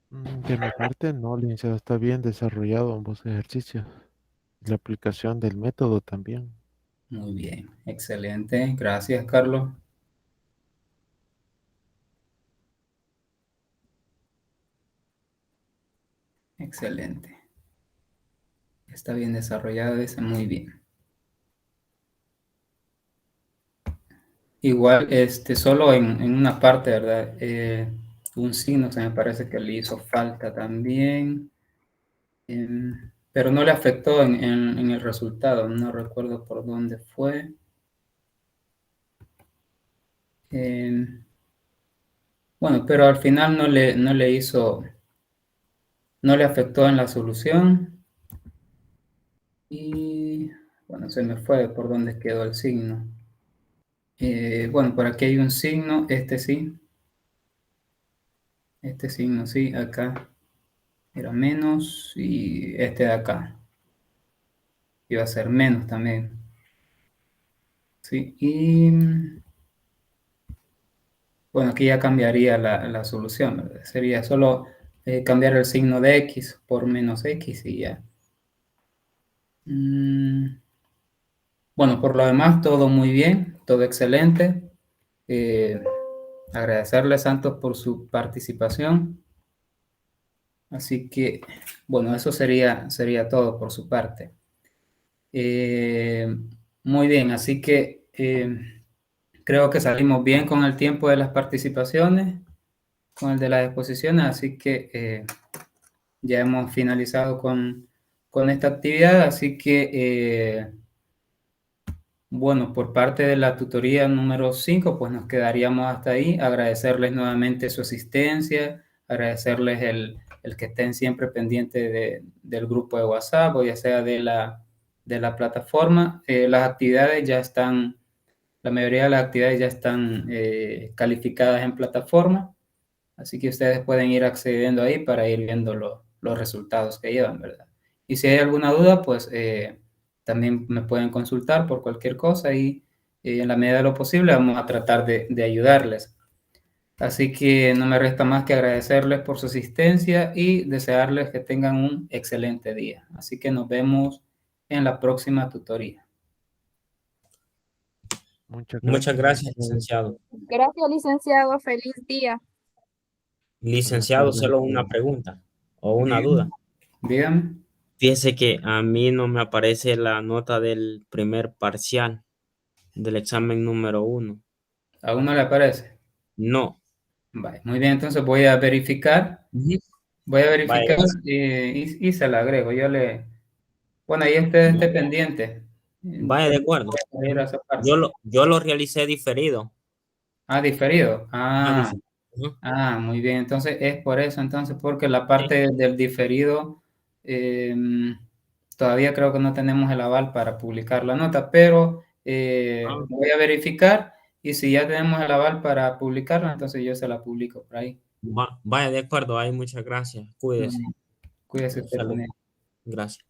Speaker 2: De mi parte, no, licenciado, está bien desarrollado ambos ejercicios. La aplicación del método también.
Speaker 1: Muy bien, excelente. Gracias, Carlos. Excelente. Está bien desarrollado, dice muy bien. Igual, solo en una parte, ¿verdad? Un signo se me parece que le hizo falta también, pero no le afectó en el resultado, no recuerdo por dónde fue. Bueno, pero al final no le hizo, no le afectó en la solución. Y bueno, se me fue por dónde quedó el signo. Bueno, por aquí hay un signo, este sí. Este signo sí, acá era menos y este de acá iba a ser menos también. Sí, y bueno, aquí ya cambiaría la solución, ¿verdad? Sería solo cambiar el signo de x por menos x y ya. Bueno, por lo demás, todo muy bien, todo excelente. Agradecerle, Santos, por su participación. Así que, bueno, eso sería todo por su parte. Muy bien, así que Creo que salimos bien con el tiempo de las participaciones, con el de las exposiciones, así que ya hemos finalizado con esta actividad, así que bueno, por parte de la tutoría número 5, pues nos quedaríamos hasta ahí. Agradecerles nuevamente su asistencia, agradecerles el que estén siempre pendientes del grupo de WhatsApp o ya sea de la plataforma. Las actividades ya están, la mayoría de las actividades ya están calificadas en plataforma, así que ustedes pueden ir accediendo ahí para ir viendo los resultados que llevan, ¿verdad? Y si hay alguna duda, pues también me pueden consultar por cualquier cosa y en la medida de lo posible vamos a tratar de ayudarles. Así que no me resta más que agradecerles por su asistencia y desearles que tengan un excelente día. Así que nos vemos en la próxima tutoría.
Speaker 4: Muchas gracias, licenciado.
Speaker 3: Gracias, licenciado. Feliz día.
Speaker 4: Licenciado,
Speaker 2: Buenas tardes.
Speaker 4: solo una pregunta o una duda.
Speaker 1: Dígame.
Speaker 4: Fíjese que a mí no me aparece la nota del primer parcial del examen número 1.
Speaker 1: ¿Aún no le aparece?
Speaker 4: No.
Speaker 1: Vale, muy bien, entonces voy a verificar. Voy a verificar
Speaker 4: Vaya,
Speaker 1: y se la agrego. Bueno, ahí esté pendiente.
Speaker 4: vaya de acuerdo.
Speaker 1: Voy a ir a esa parte.
Speaker 4: Yo lo realicé diferido.
Speaker 1: Diferido.
Speaker 4: Ujú.
Speaker 1: Muy bien. Entonces es por eso, entonces, porque la parte del diferido, todavía creo que no tenemos el aval para publicar la nota, pero voy a verificar y si ya tenemos el aval para publicarla, entonces yo se la publico por ahí.
Speaker 4: Vaya de acuerdo. Ay, muchas gracias. Cuídese.
Speaker 1: Cuídese usted
Speaker 4: Salud.
Speaker 1: también.
Speaker 4: Gracias.